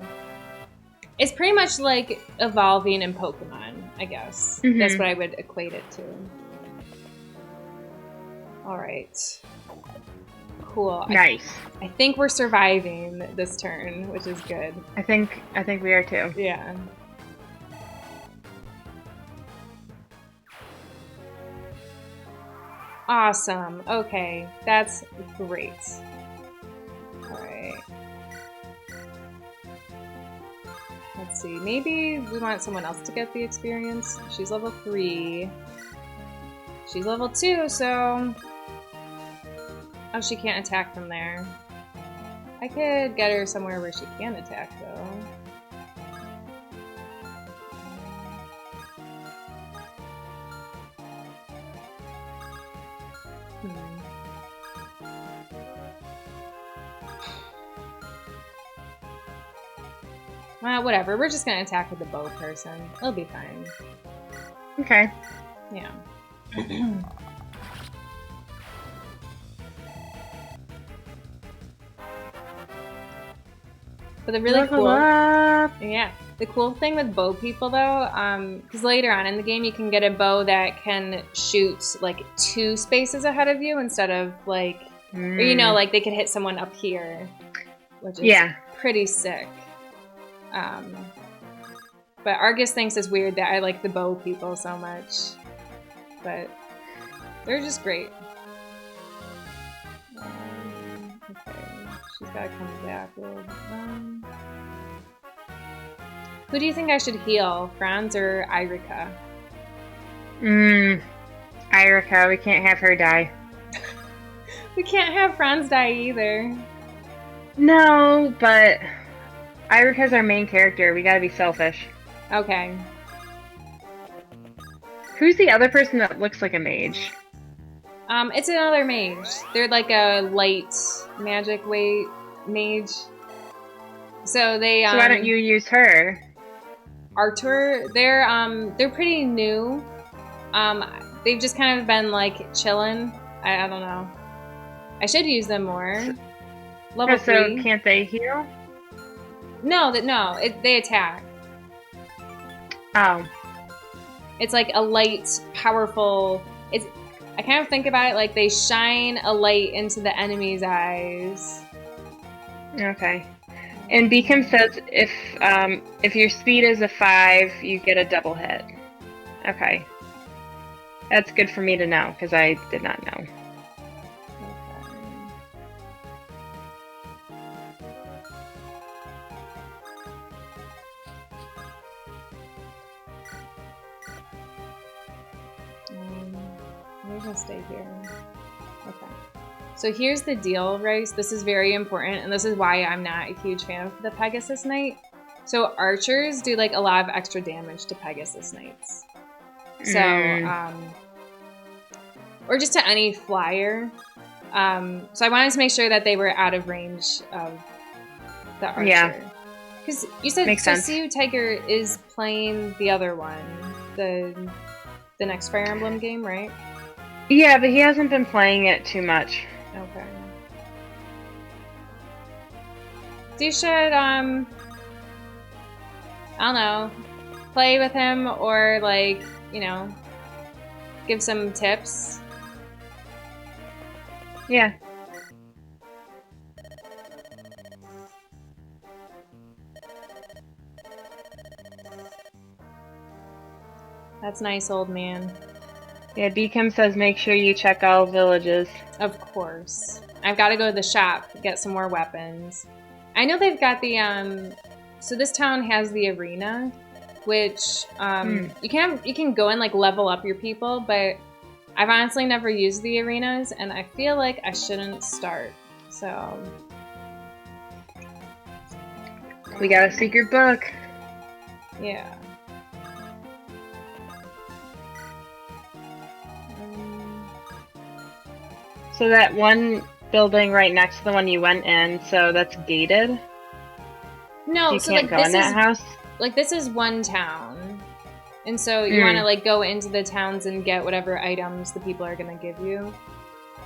It's pretty much like evolving in Pokemon, I guess. Mm-hmm. That's what I would equate it to. Alright. Cool. Nice. I think we're surviving this turn, which is good. I think we are too. Yeah. Awesome. Okay. That's great. Alright. Let's see. Maybe we want someone else to get the experience. She's level 3. She's level 2, so... Oh, she can't attack from there. I could get her somewhere where she can attack, though. Well, whatever. We're just gonna attack with the bow person. It'll be fine. Okay. Yeah. But the really Level cool... up. Yeah. The cool thing with bow people, though, because later on in the game you can get a bow that can shoot like 2 spaces ahead of you instead of like, or you know, like they could hit someone up here, which is pretty sick. But Argus thinks it's weird that I like the bow people so much, but they're just great. Okay, she's gotta come back with. Who do you think I should heal, Franz or Irika? Irika. We can't have her die. We can't have Franz die either. No, but Irika's our main character. We gotta be selfish. Okay. Who's the other person that looks like a mage? It's another mage. They're like a light magic weight mage. So they So why don't you use her? Artur, they're pretty new. They've just kind of been like chilling. I don't know. I should use them more. Level 3. So can't they heal? No, they attack. Oh. It's like a light, powerful. I kind of think about it like they shine a light into the enemy's eyes. Okay. And Beacom says if your speed is a 5, you get a double hit. Okay. That's good for me to know, because I did not know. We're gonna stay here. Okay. So here's the deal, Rice. This is very important, and this is why I'm not a huge fan of the Pegasus Knight. So archers do like a lot of extra damage to Pegasus Knights. So, or just to any flyer. So I wanted to make sure that they were out of range of the archer. Yeah. Because you said Siu Tiger is playing the other one, the next Fire Emblem game, right? Yeah, but he hasn't been playing it too much. Okay. So you should, I don't know, play with him or, like, you know, give some tips. Yeah. That's nice, old man. Yeah, Beacom says make sure you check all villages. Of course. I've got to go to the shop, get some more weapons. I know they've got the, so this town has the arena, which, you can go and, like, level up your people, but I've honestly never used the arenas, and I feel like I shouldn't start, so. We got a secret book. Yeah. So that one building right next to the one you went in, so that's gated? No, you so can't like go this in that house? Like this is one town. And so you want to like go into the towns and get whatever items the people are going to give you.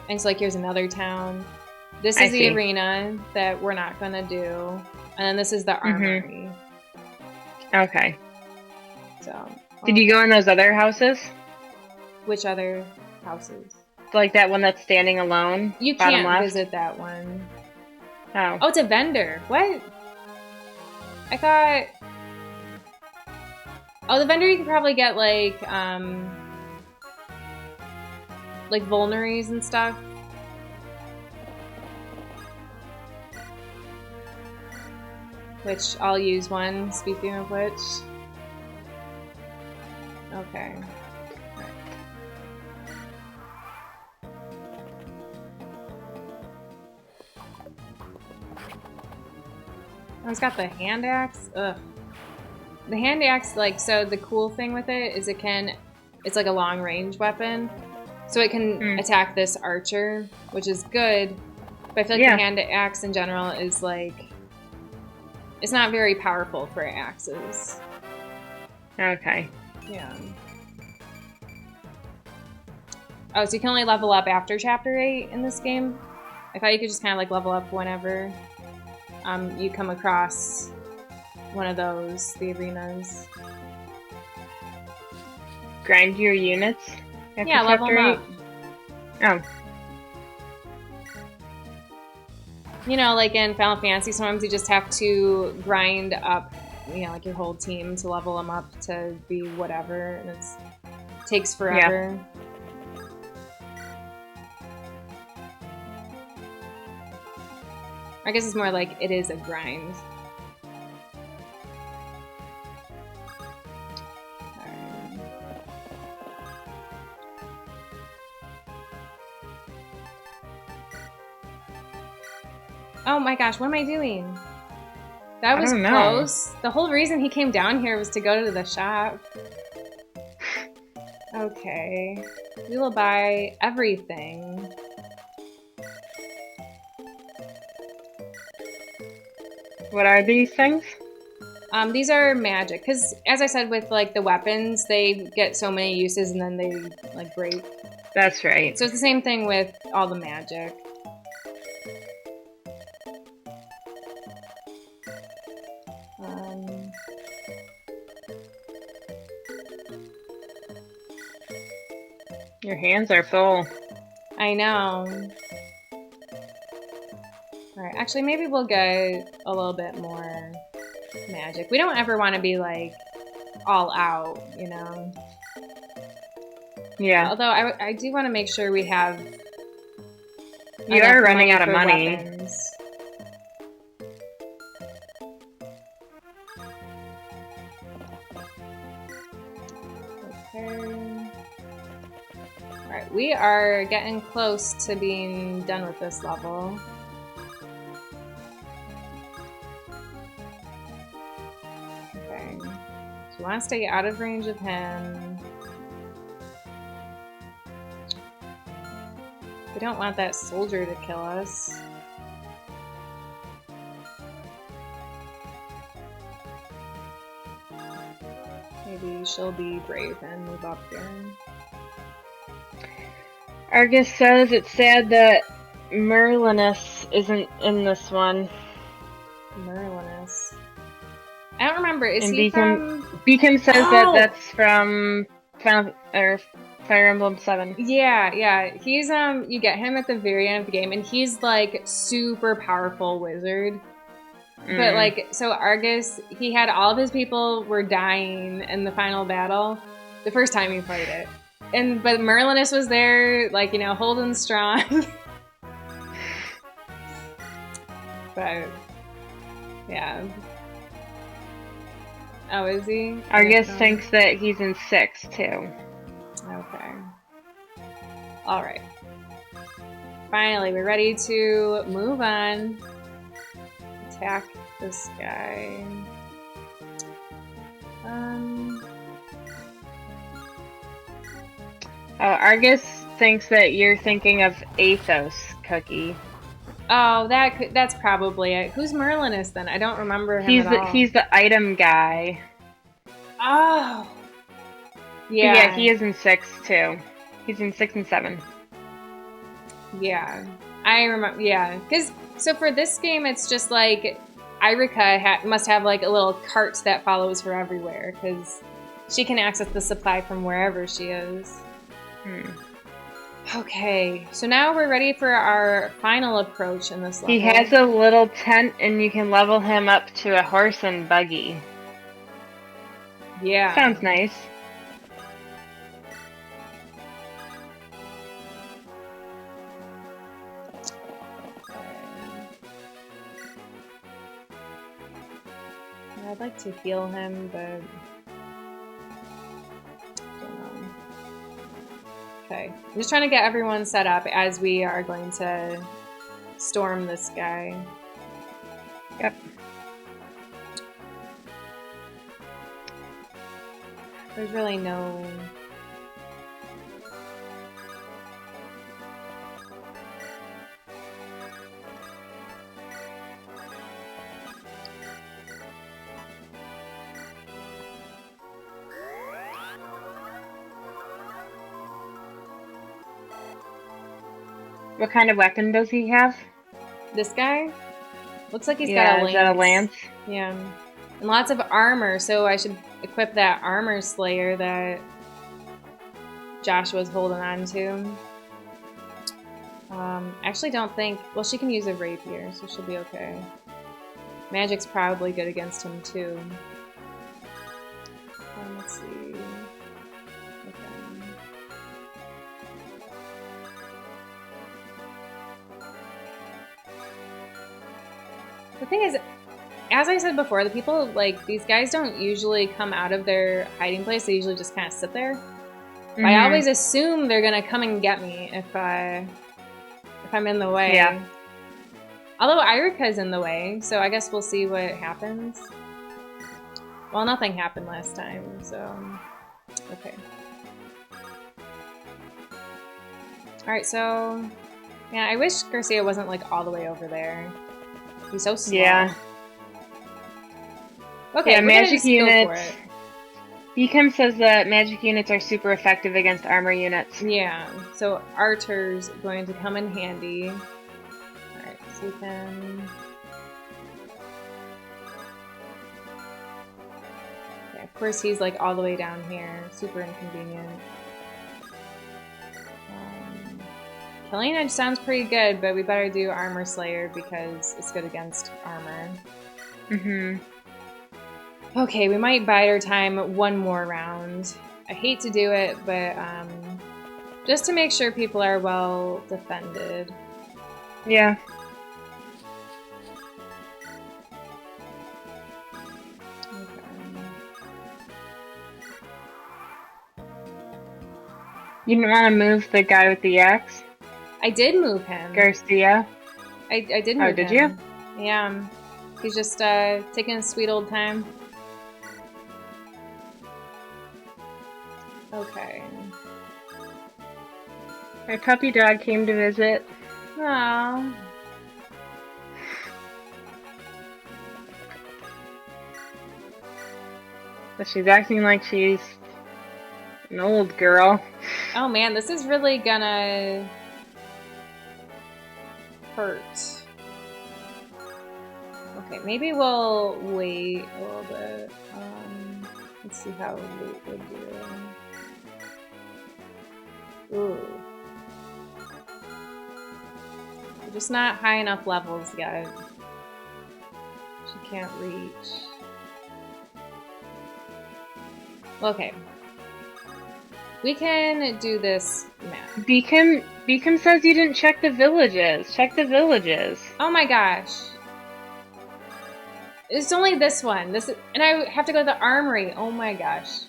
And so like here's another town. This is the arena that we're not going to do. And then this is the armory. Okay. So. Did you go in those other houses? Which other houses? Like that one that's standing alone? You can't visit that one. Oh. Oh, it's a vendor. What? I thought... Oh, the vendor you could probably get, like vulneries and stuff. Which, I'll use one, speaking of which. Okay. Oh, it's got the hand axe. Ugh. The hand axe, like, so the cool thing with it is it's like a long range weapon. So it can attack this archer, which is good. But I feel like the hand axe in general is like, it's not very powerful for axes. Okay. Yeah. Oh, so you can only level up after Chapter 8 in this game? I thought you could just kind of like level up whenever you come across one of those, the arenas. Grind your units? Yeah, level them up. Oh. You know, like in Final Fantasy, sometimes you just have to grind up, you know, like your whole team to level them up to be whatever, and it takes forever. Yeah. I guess it's more like it is a grind. Oh my gosh, what am I doing? That was close. The whole reason he came down here was to go to the shop. Okay. We will buy everything. What are these things? These are magic. Because, as I said, with, like, the weapons, they get so many uses and then they, like, break. That's right. So it's the same thing with all the magic. Your hands are full. I know. Alright, actually maybe we'll get a little bit more magic. We don't ever want to be, like, all out, you know? Yeah. Although I do want to make sure we have... You are running out of money. Weapons. Okay. Alright, we are getting close to being done with this level. Okay. So we want to stay out of range of him. We don't want that soldier to kill us. Maybe she'll be brave and move up here. Argus says it's sad that Merlinus isn't in this one. Merlinus. I don't remember. Is he from... Beacon says that's from Fire Emblem 7. Yeah. He's, you get him at the very end of the game, and he's, like, super powerful wizard. But, like, so Argus, he had all of his people were dying in the final battle the first time he played it. But Merlinus was there, like, you know, holding strong. But, yeah. Oh, is he? Argus thinks that he's in 6, too. Okay. Alright. Finally, we're ready to move on. Attack this guy. Argus thinks that you're thinking of Athos Cookie. Oh, that's probably it. Who's Merlinus then? I don't remember him at all. He's the item guy. Oh. Yeah. Yeah, he is in 6 too. He's in 6 and 7. Yeah. I remember, yeah. So for this game, it's just like Irika must have like a little cart that follows her everywhere because she can access the supply from wherever she is. Okay, so now we're ready for our final approach in this level. He has a little tent and you can level him up to a horse and buggy. Yeah. Sounds nice. I'd like to heal him, but I don't know. Okay, I'm just trying to get everyone set up as we are going to storm this guy. Yep. There's really no... What kind of weapon does he have? This guy? Looks like he's got a lance. Is that a lance? Yeah. And lots of armor, so I should equip that armor slayer that Joshua's holding on to. Actually don't think... Well, she can use a rapier, so she'll be okay. Magic's probably good against him, too. Let's see... Okay. The thing is, as I said before, the people, like, these guys don't usually come out of their hiding place. They usually just kind of sit there. Mm-hmm. I always assume they're gonna come and get me if I'm in the way. Yeah. Although Irika's in the way, so I guess we'll see what happens. Well, nothing happened last time, so... Okay. Alright, so... Yeah, I wish Garcia wasn't, like, all the way over there. He's so slow. Yeah. Okay, yeah, we're magic gonna units. go for it. Beacom says that magic units are super effective against armor units. Yeah, so Archer's going to come in handy. Alright, so you can... Yeah, of course he's like all the way down here. Super inconvenient. Killing Edge sounds pretty good, but we better do Armor Slayer because it's good against armor. Mm-hmm. Okay, we might bide our time one more round. I hate to do it, but just to make sure people are well defended. Yeah. Okay. You didn't want to move the guy with the axe? I did move him. Garcia? I did move him. Oh, did you? Yeah. He's just taking his sweet old time. Okay. My puppy dog came to visit. Aww. But she's acting like she's an old girl. Oh man, this is really gonna hurt. Okay, maybe we'll wait a little bit. Let's see how Loot would do. Ooh. We're just not high enough levels yet. She can't reach. Okay. We can do this map. Beacom says you didn't check the villages. Check the villages. Oh my gosh. It's only this one. And I have to go to the armory. Oh my gosh.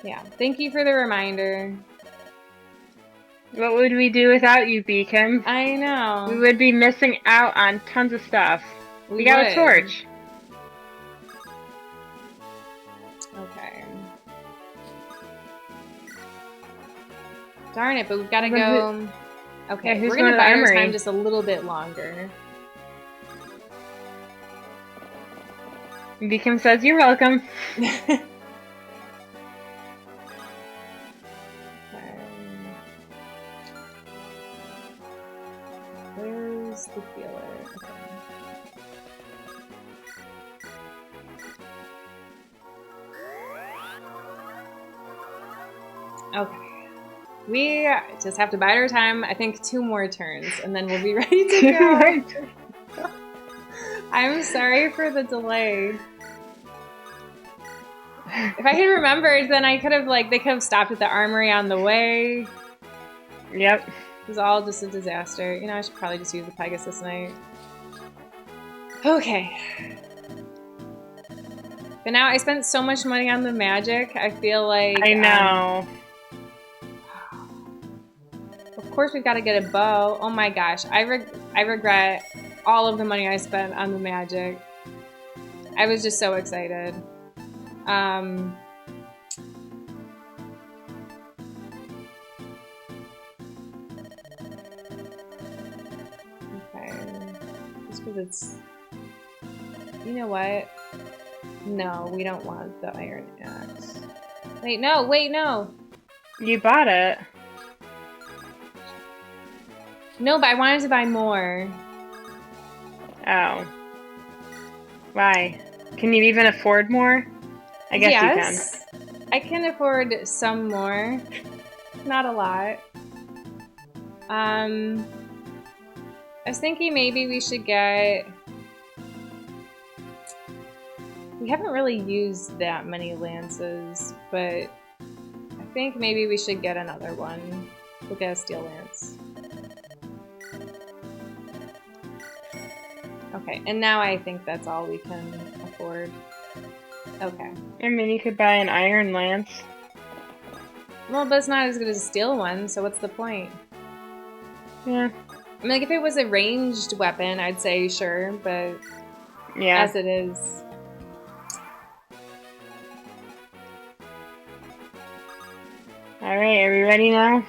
Yeah, thank you for the reminder. What would we do without you, Beacom? I know. We would be missing out on tons of stuff. We got a torch. Okay. Darn it, but we've got to go... Okay, yeah, we're going to buy our time just a little bit longer. Beacom says you're welcome. Where's the healer? Okay. We just have to bide our time. I think 2 more turns, and then we'll be ready to go. I'm sorry for the delay. If I had remembered, then I could have, they could have stopped at the armory on the way. Yep. It was all just a disaster. You know, I should probably just use the Pegasus Knight. Okay. But now I spent so much money on the magic, I feel like... I know. Of course we've got to get a bow. Oh my gosh. I regret all of the money I spent on the magic. I was just so excited. Okay. Just because it's... You know what? No, we don't want the iron axe. Wait, no! Wait, no! You bought it. No, but I wanted to buy more. Oh. Why? Can you even afford more? I guess Yes, you can. I can afford some more. Not a lot. I was thinking maybe we should get... We haven't really used that many lances, but I think maybe we should get another one. We'll get a steel lance. Okay, and now I think that's all we can afford. Okay. I mean, you could buy an iron lance. Well, but it's not as good as a steel one, so what's the point? Yeah. I mean, like, if it was a ranged weapon, I'd say sure, but yeah. As it is... Alright, are we ready now?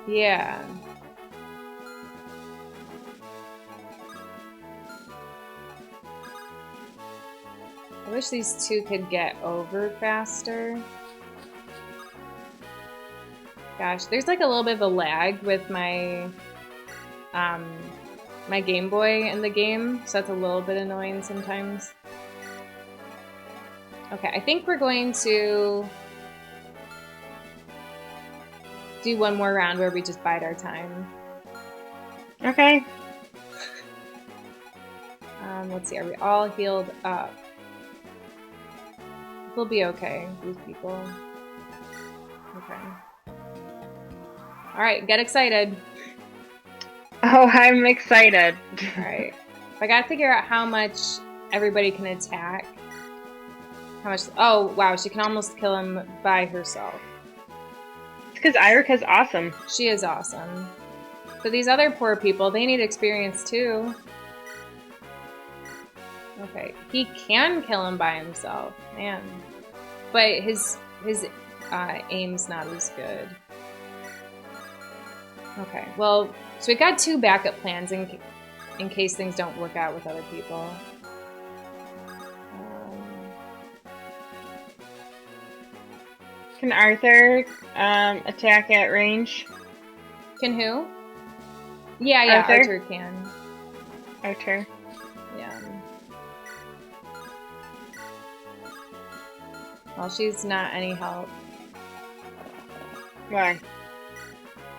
Yeah. I wish these two could get over faster. Gosh, there's like a little bit of a lag with my my Game Boy in the game, so that's a little bit annoying sometimes. Okay, I think we're going to do one more round where we just bide our time. Okay. Let's see, are we all healed up? We'll be okay, these people. Okay. Alright, get excited. Oh, I'm excited. Alright. I gotta figure out how much everybody can attack. How much... Oh, wow, she can almost kill him by herself. It's because Irika's awesome. She is awesome. But these other poor people, they need experience too. Okay, he can kill him by himself, man. But his aim's not as good. Okay, well, so we've got two backup plans in case things don't work out with other people. Can Arthur attack at range? Can who? Yeah, Arthur can. Arthur. Yeah. Well, she's not any help. Why?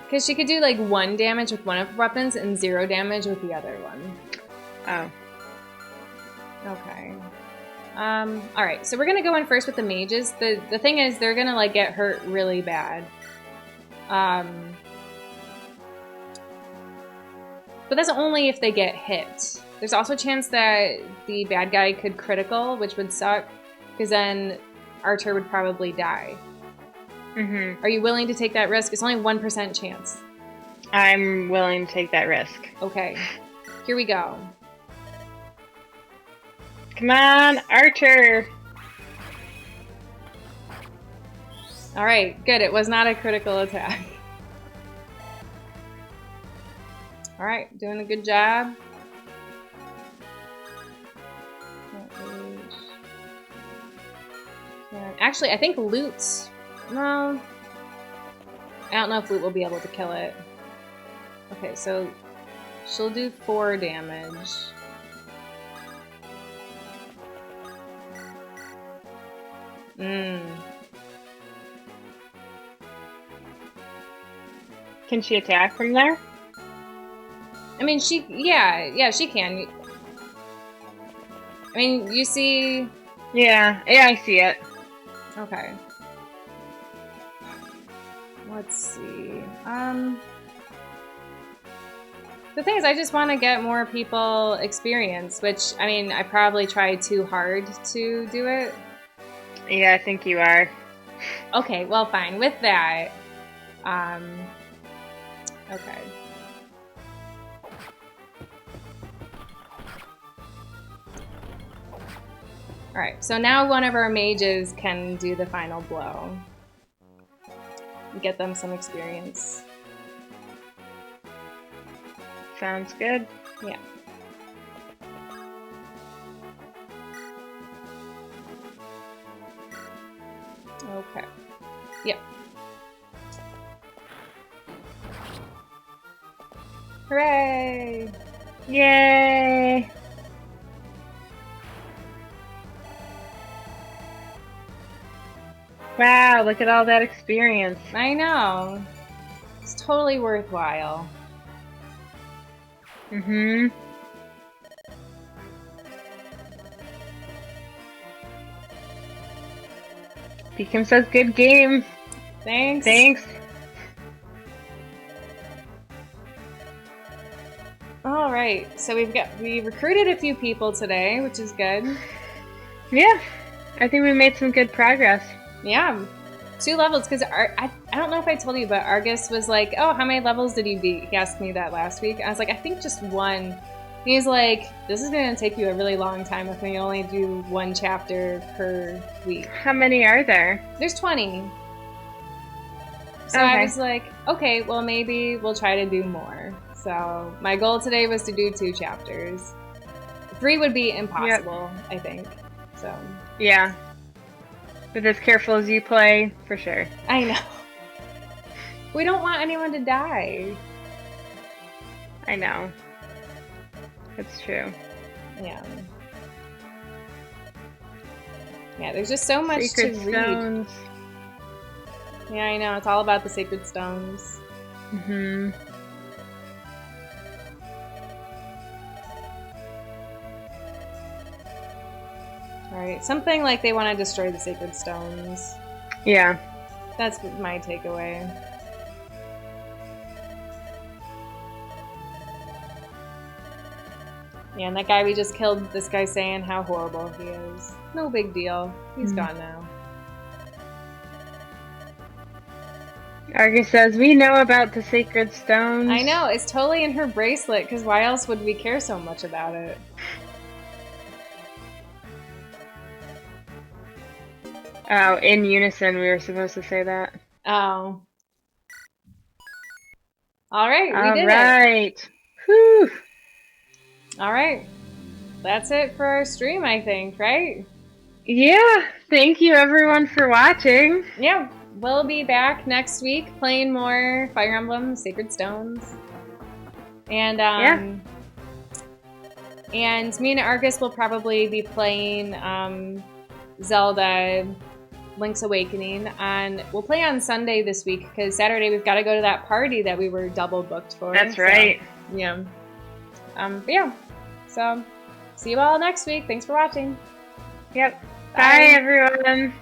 Because she could do like 1 damage with one of her weapons and 0 damage with the other one. Oh. Okay. Alright, so we're gonna go in first with the mages. The thing is, they're gonna like get hurt really bad. But that's only if they get hit. There's also a chance that the bad guy could critical, which would suck, because then Archer would probably die. Mm-hmm. Are you willing to take that risk? It's only 1% chance. I'm willing to take that risk. Okay. Here we go. Come on, Archer! Alright, good. It was not a critical attack. Alright, doing a good job. Actually, I think Loot's... No. I don't know if Loot will be able to kill it. Okay, so she'll do 4 damage. Can she attack from there? I mean, yeah, she can. I mean, you see... Yeah, I see it. Okay. Let's see. The thing is, I just want to get more people experience, which, I mean, I probably tried too hard to do it. Yeah, I think you are. Okay, well, fine. With that, okay. Alright, so now one of our mages can do the final blow. Get them some experience. Sounds good. Yeah. Okay. Yep. Hooray! Yay! Wow, look at all that experience. I know. It's totally worthwhile. Mm-hmm. Beacom says good game. Thanks. Thanks. All right, so we recruited a few people today, which is good. Yeah, I think we made some good progress. Yeah, 2 levels, because I don't know if I told you, but Argus was like, oh, how many levels did you beat? He asked me that last week. I was like, I think just 1. He's like, this is going to take you a really long time if we only do 1 chapter per week. How many are there? There's 20. So Okay. I was like, okay, well, maybe we'll try to do more. So my goal today was to do 2 chapters. 3 would be impossible, yep. I think. So yeah. With as careful as you play, for sure. I know. We don't want anyone to die. I know. It's true. Yeah. Yeah, there's just so much Sacred to read. Stones. Yeah, I know. It's all about the sacred stones. Mm-hmm. Right. Something like they want to destroy the sacred stones. Yeah. That's my takeaway. Yeah, and that guy we just killed, this guy saying how horrible he is. No big deal. He's gone now. Argus says, we know about the sacred stones. I know. It's totally in her bracelet, because why else would we care so much about it? Oh, in unison we were supposed to say that. Oh. Alright, we did it. Alright. Whew. Alright. That's it for our stream, I think, right? Yeah. Thank you everyone for watching. Yeah. We'll be back next week playing more Fire Emblem Sacred Stones. And and me and Argus will probably be playing Zelda Link's Awakening, and we'll play on Sunday this week because Saturday we've got to go to that party that we were double booked for. That's right. Yeah. But yeah. So see you all next week. Thanks for watching. Yep. Bye everyone.